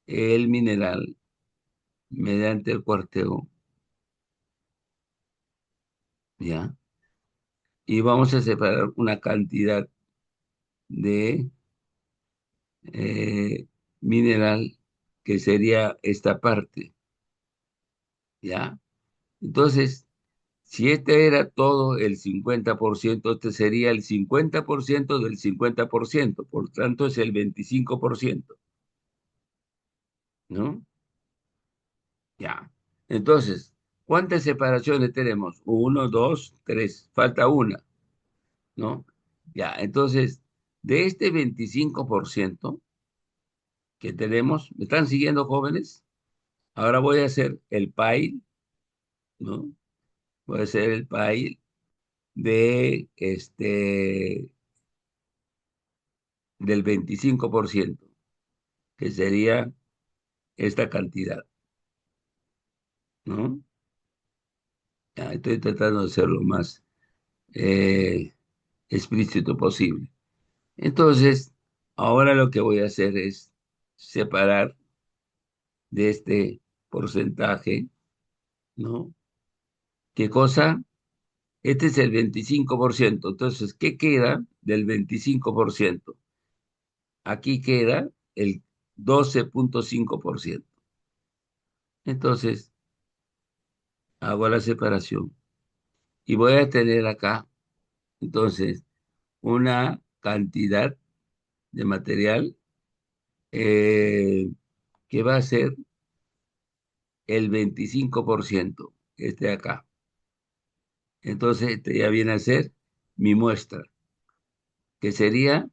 el mineral mediante el cuarteo, ¿ya? Y vamos a separar una cantidad de mineral que sería esta parte, ¿ya? Entonces, si este era todo el 50%, este sería el 50% del 50%, por tanto es el 25%, ¿no? Ya. Entonces, ¿cuántas separaciones tenemos? Uno, dos, tres. Falta una, ¿no? Ya. Entonces, de este 25% que tenemos, ¿me están siguiendo, jóvenes? Ahora voy a hacer el pile, ¿no? Voy a hacer el pile de del 25%, que sería esta cantidad, ¿no? Ya, estoy tratando de ser lo más eh, explícito posible. Entonces, ahora lo que voy a hacer es separar de este porcentaje, ¿no? ¿Qué cosa? Este es el 25%. Entonces, ¿qué queda del 25%? Aquí queda el 12,5%. Entonces, hago la separación y voy a tener acá, entonces, una cantidad de material eh, que va a ser el 25%, este de acá. Entonces, este ya viene a ser mi muestra, que sería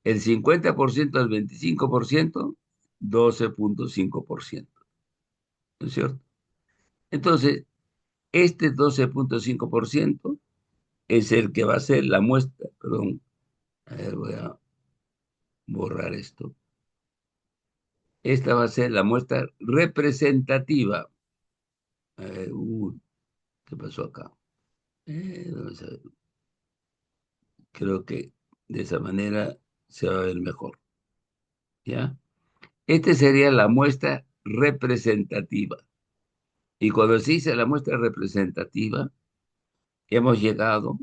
el 50% del 25%, 12,5%. ¿No es cierto? Entonces, este 12,5% es el que va a ser la muestra. Perdón, a ver, voy a borrar esto. Esta va a ser la muestra representativa. A ver, ¿qué pasó acá? Vamos a ver. Creo que de esa manera se va a ver mejor. ¿Ya? Esta sería la muestra representativa. Y cuando se dice la muestra representativa, hemos llegado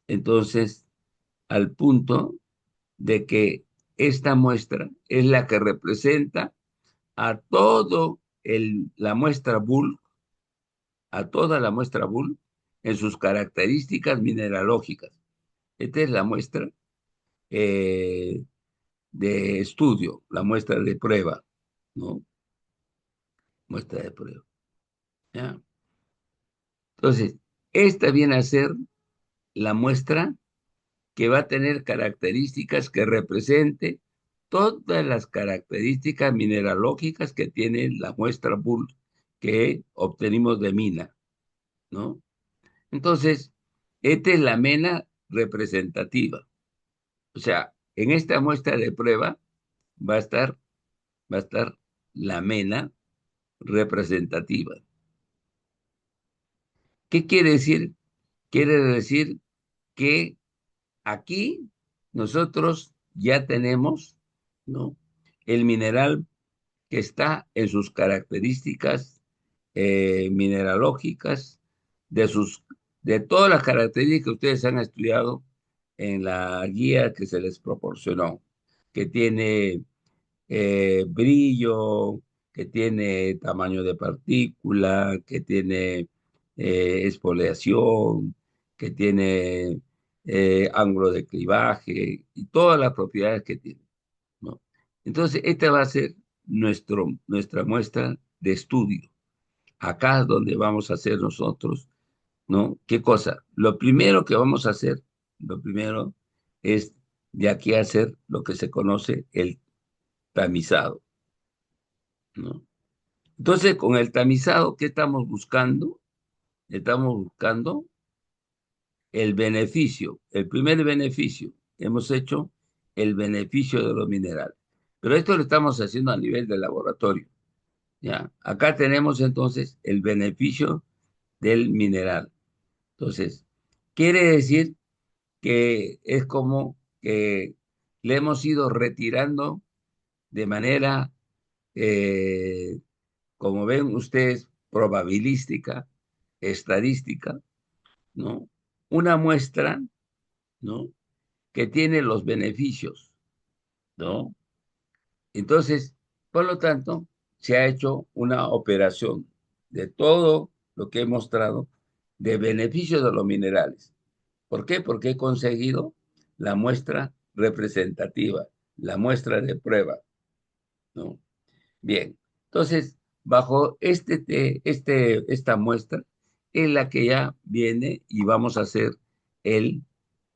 entonces al punto de que esta muestra es la que representa a todo la muestra Bull, a toda la muestra Bull en sus características mineralógicas. Esta es la muestra eh, de estudio, la muestra de prueba, ¿no? Muestra de prueba. ¿Ya? Entonces, esta viene a ser la muestra que va a tener características que represente todas las características mineralógicas que tiene la muestra Bull que obtenimos de mina, ¿no? Entonces, esta es la mena representativa. O sea, en esta muestra de prueba va a estar, va a estar la mena representativa. ¿Qué quiere decir? Quiere decir que aquí nosotros ya tenemos, ¿no? El mineral que está en sus características mineralógicas, de todas las características que ustedes han estudiado en la guía que se les proporcionó, que tiene brillo, que tiene tamaño de partícula, que tiene exfoliación, que tiene ángulo de clivaje y todas las propiedades que tiene, ¿no? Entonces, esta va a ser nuestra muestra de estudio. Acá es donde vamos a hacer nosotros, ¿no? ¿Qué cosa? Lo primero que vamos a hacer, lo primero es de aquí a hacer lo que se conoce el tamizado, ¿no? Entonces, con el tamizado, ¿qué estamos buscando? Estamos buscando el beneficio, el primer beneficio. Hemos hecho el beneficio de los minerales. Pero esto lo estamos haciendo a nivel de laboratorio. ¿Ya? Acá tenemos entonces el beneficio del mineral. Entonces, quiere decir que es como que le hemos ido retirando de manera, eh, como ven ustedes, probabilística, estadística, ¿no? Una muestra, ¿no? Que tiene los beneficios, ¿no? Entonces, por lo tanto, se ha hecho una operación de todo lo que he mostrado de beneficio de los minerales. ¿Por qué? Porque he conseguido la muestra representativa, la muestra de prueba, ¿no? Bien, entonces, bajo esta muestra es la que ya viene y vamos a hacer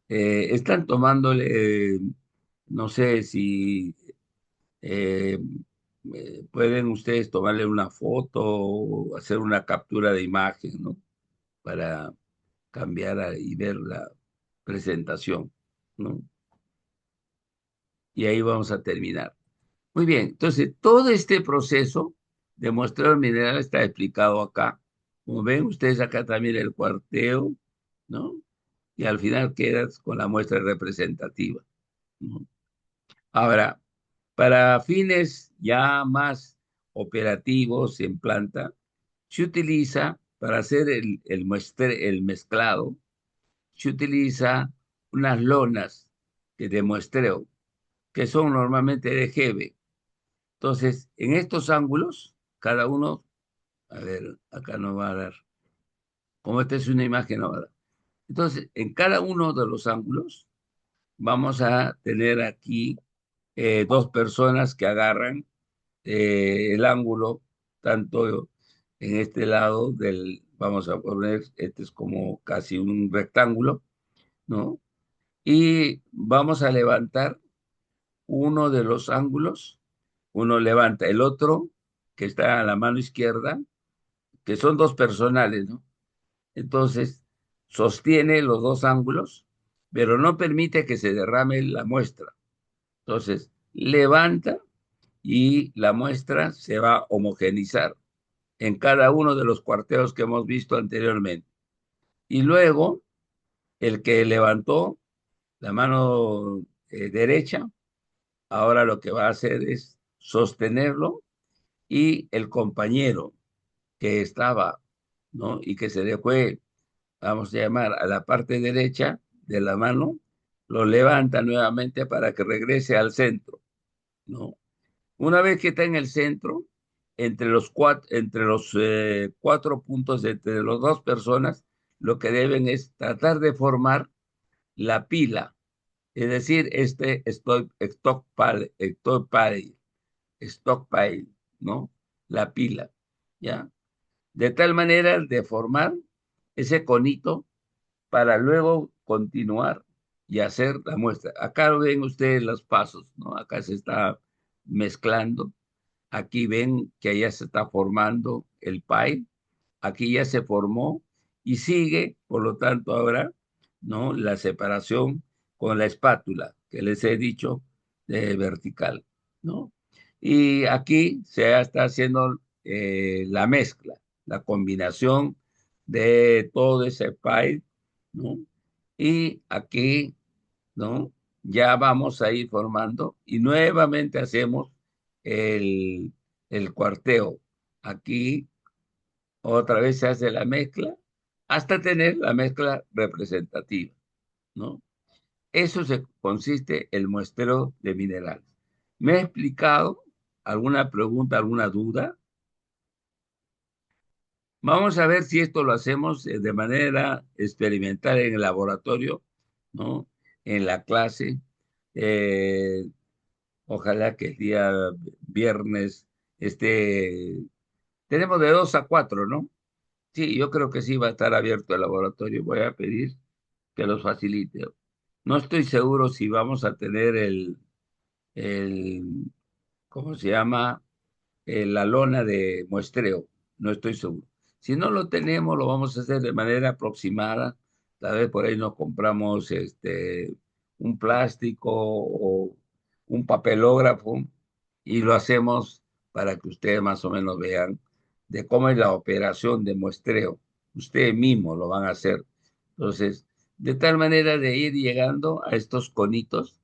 están tomándole, no sé si eh, pueden ustedes tomarle una foto o hacer una captura de imagen, ¿no? Para cambiar y ver la presentación, ¿no? Y ahí vamos a terminar. Muy bien, entonces todo este proceso de muestreo mineral está explicado acá. Como ven ustedes acá también el cuarteo, ¿no? Y al final quedas con la muestra representativa, ¿no? Ahora, para fines ya más operativos en planta, se utiliza para hacer el mezclado, se utiliza unas lonas de muestreo, que son normalmente de Hebe. Entonces, en estos ángulos, cada uno, a ver, acá no va a dar, como esta es una imagen, no va a dar. Entonces, en cada uno de los ángulos, vamos a tener aquí dos personas que agarran el ángulo, tanto en este lado vamos a poner, este es como casi un rectángulo, ¿no? Y vamos a levantar uno de los ángulos, uno levanta el otro, que está a la mano izquierda, que son dos personales, ¿no? Entonces, sostiene los dos ángulos, pero no permite que se derrame la muestra. Entonces, levanta y la muestra se va a homogenizar en cada uno de los cuarteos que hemos visto anteriormente. Y luego, el que levantó la mano derecha, ahora lo que va a hacer es sostenerlo y el compañero que estaba, ¿no? Y que se le fue, vamos a llamar, a la parte derecha de la mano, lo levanta nuevamente para que regrese al centro, ¿no? Una vez que está en el centro, entre los cuatro puntos entre las dos personas, lo que deben es tratar de formar la pila, es decir, stockpile, ¿no? La pila, ¿ya? De tal manera de formar ese conito para luego continuar y hacer la muestra. Acá ven ustedes los pasos, ¿no? Acá se está mezclando. Aquí ven que ya se está formando el pie, aquí ya se formó y sigue, por lo tanto, ahora, ¿no? La separación con la espátula, que les he dicho, de vertical, ¿no? Y aquí se está haciendo la mezcla, la combinación de todo ese pie, ¿no? Y aquí, ¿no? Ya vamos a ir formando y nuevamente hacemos el, el cuarteo. Aquí otra vez se hace la mezcla hasta tener la mezcla representativa, ¿no? Eso consiste el muestreo de minerales. ¿Me he explicado? ¿Alguna pregunta, alguna duda? Vamos a ver si esto lo hacemos de manera experimental en el laboratorio, ¿no? En la clase. Eh, Ojalá que el día viernes esté. Tenemos de 2 a 4, ¿no? Sí, yo creo que sí va a estar abierto el laboratorio. Voy a pedir que los facilite. No estoy seguro si vamos a tener el, ¿cómo se llama? La lona de muestreo. No estoy seguro. Si no lo tenemos, lo vamos a hacer de manera aproximada. Tal vez por ahí nos compramos un plástico o un papelógrafo y lo hacemos para que ustedes más o menos vean de cómo es la operación de muestreo. Ustedes mismos lo van a hacer. Entonces, de tal manera de ir llegando a estos conitos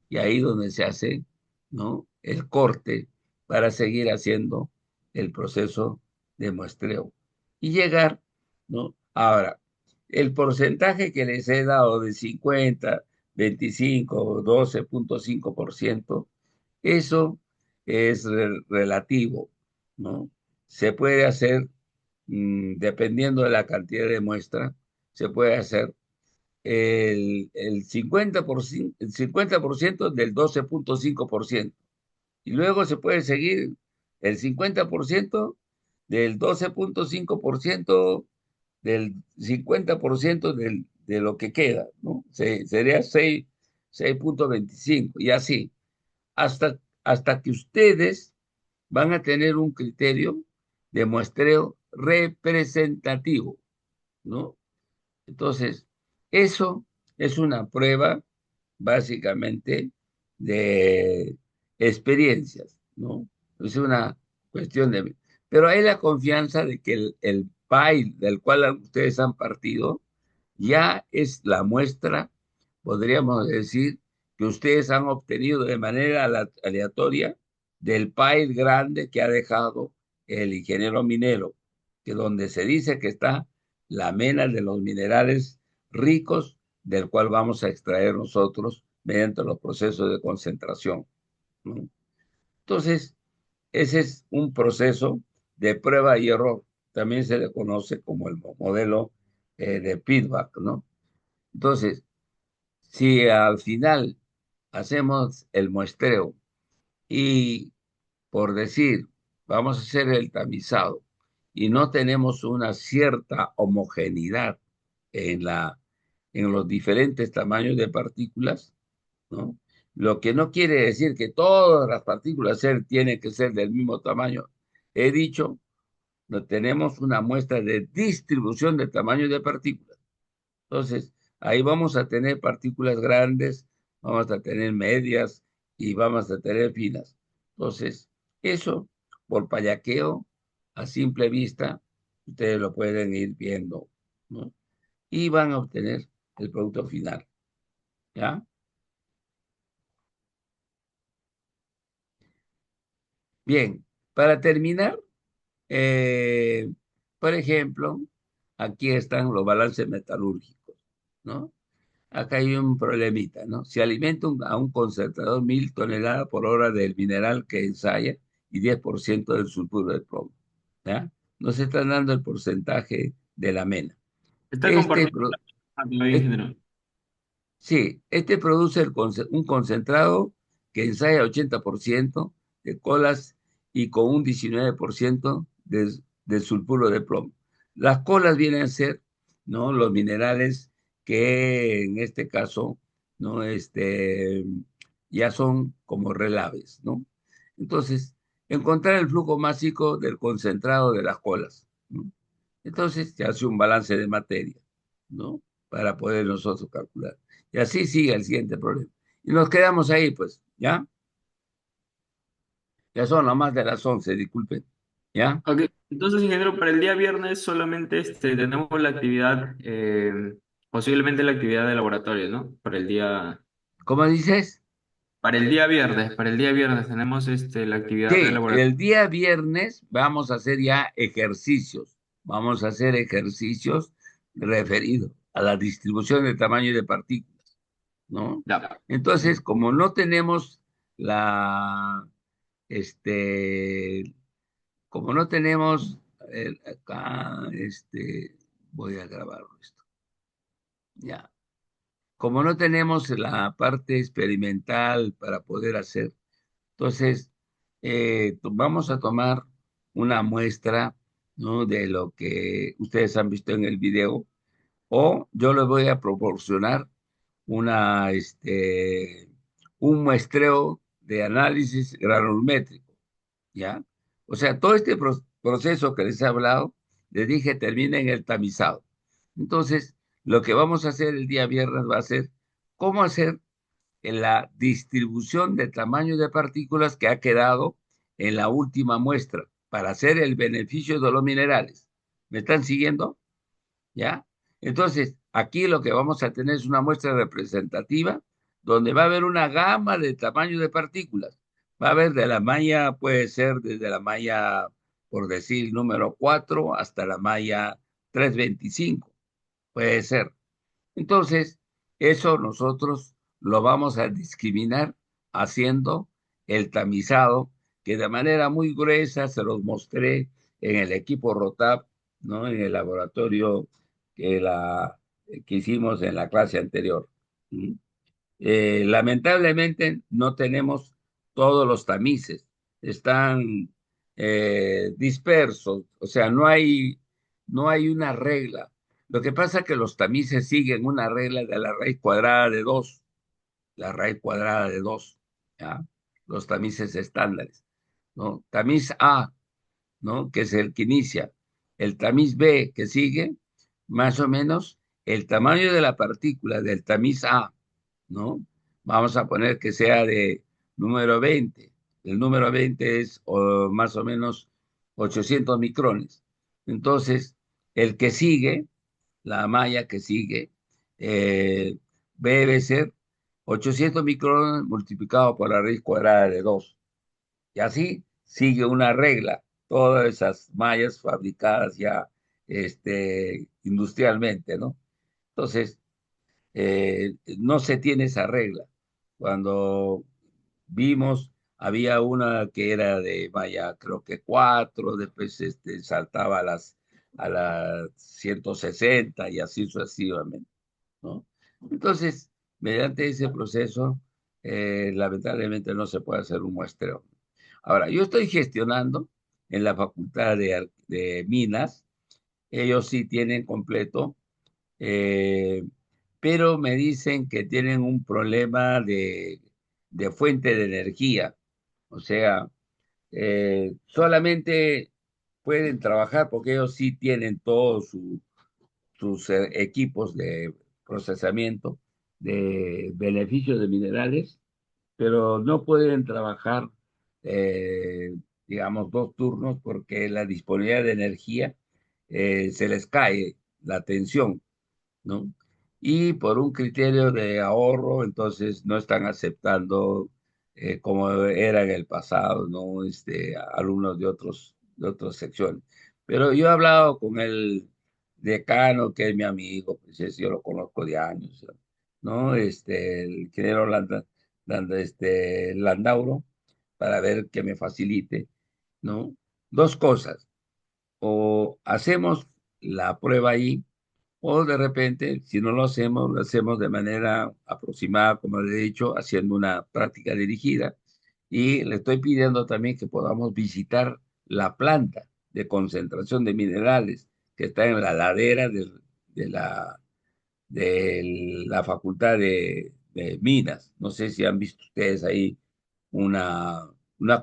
y ahí donde se hace, ¿no? El corte para seguir haciendo el proceso de muestreo y llegar, ¿no? Ahora, el porcentaje que les he dado de 50, 25, 12,5%, eso es relativo, ¿no? Se puede hacer, dependiendo de la cantidad de muestra, se puede hacer el 50%, el 50% del 12,5%. Y luego se puede seguir el 50% del 12,5% del 50% de lo que queda, ¿no? Sería 6,25 y así, hasta que ustedes van a tener un criterio de muestreo representativo, ¿no? Entonces, eso es una prueba básicamente de experiencias, ¿no? Es una cuestión de. Pero hay la confianza de que el PAI del cual ustedes han partido ya es la muestra, podríamos decir, que ustedes han obtenido de manera aleatoria del PAI grande que ha dejado el ingeniero minero, que donde se dice que está la mena de los minerales ricos del cual vamos a extraer nosotros mediante los procesos de concentración, ¿no? Entonces, ese es un proceso de prueba y error. También se le conoce como el modelo de feedback, ¿no? Entonces, si al final hacemos el muestreo y, por decir, vamos a hacer el tamizado y no tenemos una cierta homogeneidad en en los diferentes tamaños de partículas, ¿no? Lo que no quiere decir que todas las partículas tienen que ser del mismo tamaño. He dicho, no tenemos una muestra de distribución de tamaño de partículas. Entonces, ahí vamos a tener partículas grandes, vamos a tener medias y vamos a tener finas. Entonces, eso, por payaqueo, a simple vista, ustedes lo pueden ir viendo, ¿no? Y van a obtener el producto final, ¿ya? Bien, para terminar, eh, por ejemplo, aquí están los balances metalúrgicos, ¿no? Acá hay un problemita, ¿no? Se alimenta a un concentrador 1000 toneladas por hora del mineral que ensaya y 10% del sulfuro de plomo, ¿ya? Nos están dando el porcentaje de la mena. Está Este, compartiendo pro- todavía, es- ingeniero. sí, este produce un concentrado que ensaya 80% de colas y con un 19% de sulfuro de plomo. Las colas vienen a ser, ¿no?, los minerales que en este caso, ¿no?, ya son como relaves, ¿no? Entonces, encontrar el flujo másico del concentrado de las colas, ¿no? Entonces, se hace un balance de materia, ¿no?, para poder nosotros calcular. Y así sigue el siguiente problema. Y nos quedamos ahí, pues, ¿ya? Ya son las más de las 11, disculpen, ¿ya? Ok, entonces, ingeniero, para el día viernes solamente tenemos la actividad, posiblemente la actividad de laboratorio, ¿no? ¿Cómo dices? Para el día viernes tenemos la actividad de Sí, laboratorio. el día viernes vamos a hacer ya ejercicios. Vamos a hacer ejercicios referidos a la distribución de tamaño de partículas, ¿no? Ya. Entonces, como no tenemos la, este, como no tenemos, acá, voy a grabarlo esto, ya. Como no tenemos la parte experimental para poder hacer, entonces vamos a tomar una muestra, ¿no?, de lo que ustedes han visto en el video, o yo les voy a proporcionar una, un muestreo de análisis granulométrico, ¿ya? O sea, todo este proceso que les he hablado, les dije, termina en el tamizado. Entonces, lo que vamos a hacer el día viernes va a ser cómo hacer en la distribución de tamaño de partículas que ha quedado en la última muestra para hacer el beneficio de los minerales. ¿Me están siguiendo? ¿Ya? Entonces, aquí lo que vamos a tener es una muestra representativa donde va a haber una gama de tamaño de partículas. Va a haber de la malla, puede ser desde la malla, por decir, número 4 hasta la malla 325, puede ser. Entonces, eso nosotros lo vamos a discriminar haciendo el tamizado, que de manera muy gruesa se los mostré en el equipo ROTAP, ¿no?, en el laboratorio que, que hicimos en la clase anterior. ¿Mm? Lamentablemente no tenemos todos los tamices, están dispersos, o sea, no hay una regla. Lo que pasa es que los tamices siguen una regla de la raíz cuadrada de 2, la raíz cuadrada de 2, ¿ya? Los tamices estándares, ¿no? Tamiz A, ¿no?, que es el que inicia. El tamiz B, que sigue, más o menos el tamaño de la partícula del tamiz A, ¿no? Vamos a poner que sea de número 20. El número 20 es más o menos 800 micrones. Entonces, el que sigue, la malla que sigue, eh, debe ser 800 micrones multiplicado por la raíz cuadrada de 2. Y así sigue una regla. todas esas mallas fabricadas ya industrialmente, ¿no? Entonces, no se tiene esa regla. Cuando vimos, había una que era de malla, creo que 4, después saltaba a las 160 y así sucesivamente, ¿no? Entonces, mediante ese proceso, lamentablemente no se puede hacer un muestreo. Ahora, yo estoy gestionando en la Facultad de Minas, ellos sí tienen completo, eh, pero me dicen que tienen un problema de fuente de energía. O sea, solamente pueden trabajar porque ellos sí tienen todos sus equipos de procesamiento de beneficios de minerales, pero no pueden trabajar, eh, digamos, 2 turnos porque la disponibilidad de energía se les cae la tensión, ¿no? Y por un criterio de ahorro, entonces no están aceptando como era en el pasado, ¿no? Alumnos de otras secciones. Pero yo he hablado con el decano, que es mi amigo, pues yo lo conozco de años, ¿no? El ingeniero Landauro, para ver que me facilite, ¿no? Dos cosas, o hacemos la prueba ahí, o de repente, si no lo hacemos de manera aproximada, como le he dicho, haciendo una práctica dirigida. Y le estoy pidiendo también que podamos visitar la planta de concentración de minerales que está en la ladera de la, de la Facultad de Minas. No sé si han visto ustedes ahí una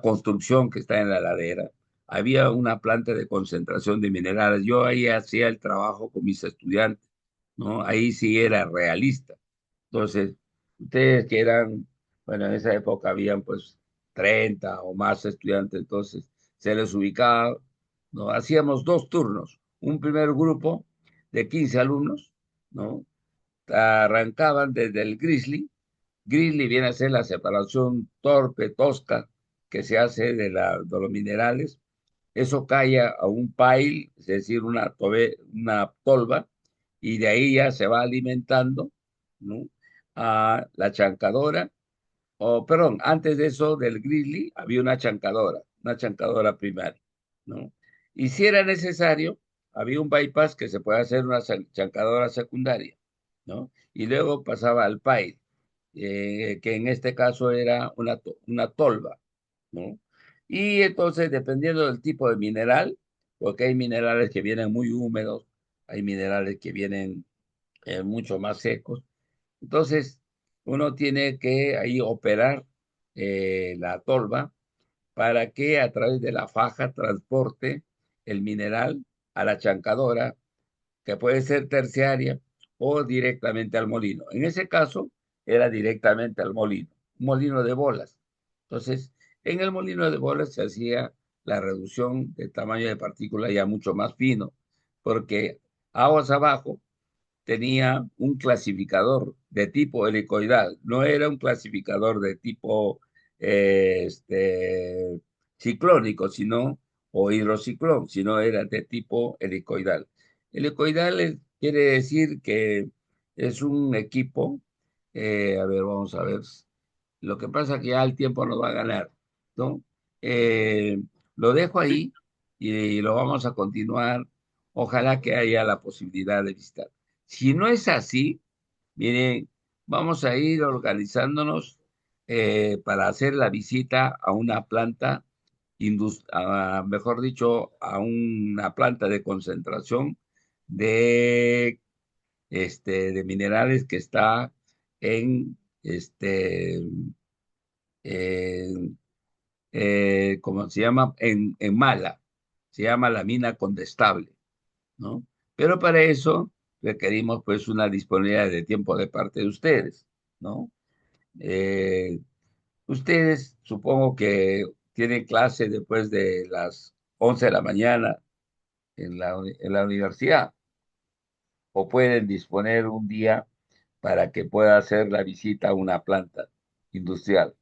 construcción que está en la ladera. Había una planta de concentración de minerales. Yo ahí hacía el trabajo con mis estudiantes, ¿no? Ahí sí era realista. Entonces, ustedes que eran, bueno, en esa época habían pues 30 o más estudiantes, entonces se les ubicaba, ¿no? Hacíamos 2 turnos, un primer grupo de 15 alumnos, ¿no? Arrancaban desde el Grizzly. Grizzly viene a ser la separación torpe, tosca, que se hace de los minerales. Eso cae a un pile, es decir, una tolva, y de ahí ya se va alimentando, ¿no? A la chancadora, o perdón, antes de eso del Grizzly había una chancadora primaria, ¿no? Y si era necesario, había un bypass que se puede hacer una chancadora secundaria, ¿no? Y luego pasaba al pile, que en este caso era una tolva, ¿no? Y entonces, dependiendo del tipo de mineral, porque hay minerales que vienen muy húmedos, hay minerales que vienen mucho más secos, entonces uno tiene que ahí operar la tolva para que a través de la faja transporte el mineral a la chancadora, que puede ser terciaria o directamente al molino. En ese caso, era directamente al molino, un molino de bolas. Entonces, en el molino de bolas se hacía la reducción de tamaño de partícula ya mucho más fino, porque aguas abajo tenía un clasificador de tipo helicoidal, no era un clasificador de tipo ciclónico, o hidrociclón, sino era de tipo helicoidal. Helicoidal quiere decir que es un equipo, a ver, vamos a ver, lo que pasa es que ya el tiempo nos va a ganar, ¿no? Eh, lo dejo Sí. ahí y lo vamos a continuar. Ojalá que haya la posibilidad de visitar. Si no es así, miren, vamos a ir organizándonos para hacer la visita a una planta, mejor dicho, a una planta de concentración de, de minerales que está en, en, ¿cómo se llama? En Mala. Se llama la mina Condestable, ¿no? Pero para eso requerimos pues una disponibilidad de tiempo de parte de ustedes, ¿no? Eh, ustedes supongo que tienen clase después de las 11 de la mañana en la universidad, o pueden disponer un día para que pueda hacer la visita a una planta industrial,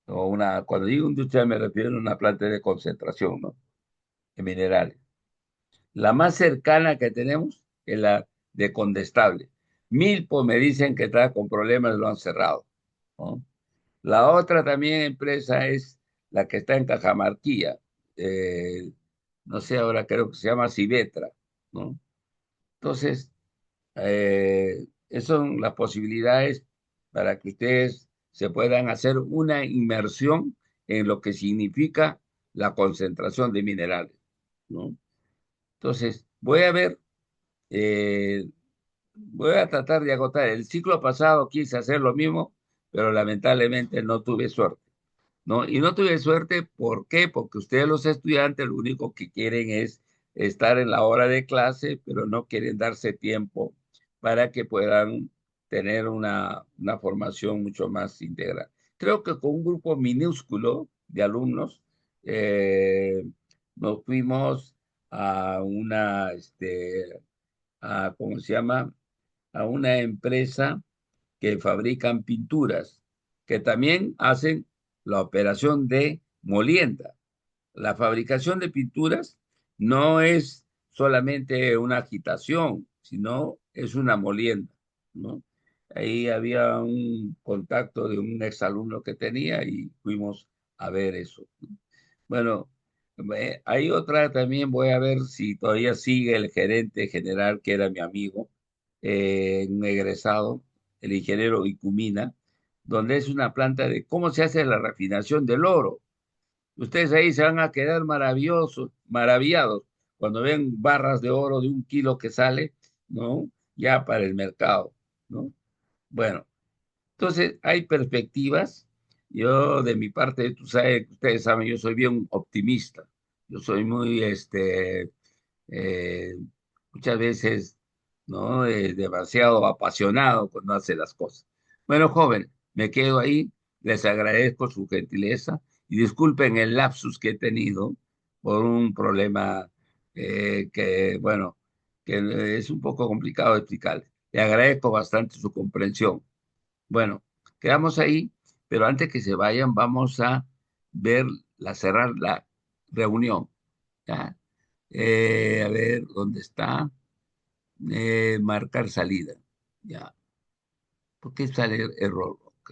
cuando digo industrial me refiero a una planta de concentración, ¿no? en minerales. La más cercana que tenemos es la de Condestable. Milpo me dicen que está con problemas, lo han cerrado, ¿no? La otra también empresa es la que está en Cajamarquilla. eh, no sé, ahora creo que se llama Civetra, ¿no? Entonces, esas son las posibilidades para que ustedes se puedan hacer una inmersión en lo que significa la concentración de minerales, ¿no? Entonces, eh, voy a tratar de agotar. El ciclo pasado quise hacer lo mismo, pero lamentablemente no tuve suerte, ¿no? Y no tuve suerte, ¿por qué? Porque ustedes los estudiantes lo único que quieren es estar en la hora de clase, pero no quieren darse tiempo para que puedan tener una formación mucho más integral. Creo que con un grupo minúsculo de alumnos eh, nos fuimos a ¿cómo se llama? A una empresa que fabrican pinturas, que también hacen la operación de molienda. La fabricación de pinturas no es solamente una agitación, sino es una molienda, ¿no? Ahí había un contacto de un exalumno que tenía y fuimos a ver eso. Bueno, hay otra también, voy a ver si todavía sigue el gerente general, que era mi amigo, un egresado, el ingeniero Icumina, donde es una planta de cómo se hace la refinación del oro. Ustedes ahí se van a quedar maravillosos, maravillados, cuando ven barras de oro de 1 kilo que sale, ¿no? Ya para el mercado, ¿no? Bueno, entonces, hay perspectivas. Yo, de mi parte, ustedes saben, yo soy bien optimista. Yo soy muy, eh, muchas veces, ¿no? Demasiado apasionado cuando hace las cosas. Bueno, joven, me quedo ahí. Les agradezco su gentileza y disculpen el lapsus que he tenido por un problema bueno, que es un poco complicado de explicar. Le agradezco bastante su comprensión. Bueno, quedamos ahí, pero antes que se vayan, vamos a cerrar la reunión. ¿Ya? A ver, ¿dónde está? Marcar salida. Ya. ¿Por qué sale error? Ok.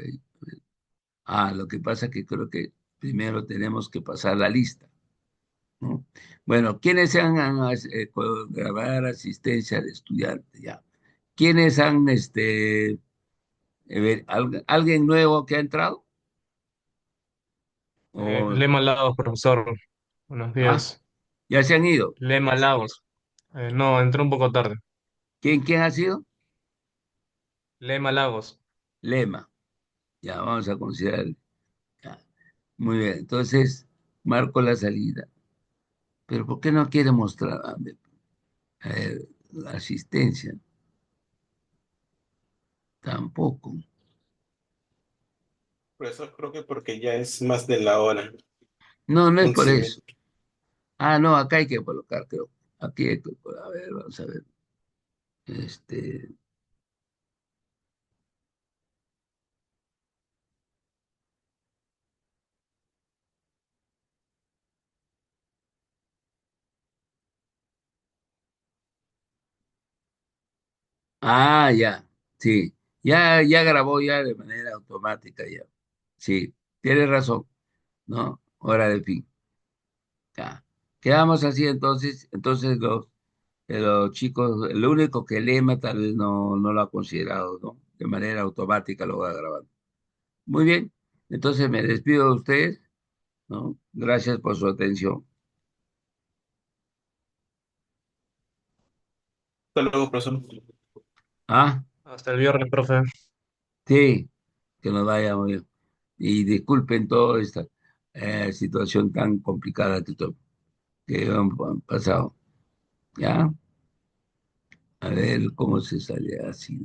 Lo que pasa es que creo que primero tenemos que pasar la lista, ¿no? Bueno, ¿quiénes grabar asistencia de estudiantes? Ya. ¿Quiénes han, alguien nuevo que ha entrado? ¿O Lema Lagos, profesor. Buenos ah, días. ya se han ido? Lema Lagos. No, entré un poco tarde. ¿Quién ha sido? Lema Lagos. Lema. Ya, vamos a considerar. Ya. Muy bien, entonces marco la salida. Pero ¿por qué no quiere mostrar a ver, la asistencia? Tampoco. Profesor, creo que porque ya es más de la hora. No, no es por 11:30. eso. No, acá hay que colocar, creo. Aquí hay que, a ver, vamos a ver. Este, ya, sí. Ya grabó ya de manera automática ya. Sí, tienes razón, ¿no? Hora de fin. Ya. Quedamos así entonces. Entonces los chicos, lo único que Lema tal vez no lo ha considerado, ¿no? De manera automática lo va grabando. Muy bien. Entonces me despido de ustedes, ¿no? Gracias por su atención. Hasta luego, profesor. Ah, Hasta el viernes, profe. sí, que nos vaya muy bien. Y disculpen toda esta situación tan complicada que han pasado. ¿Ya? A ver cómo se sale así.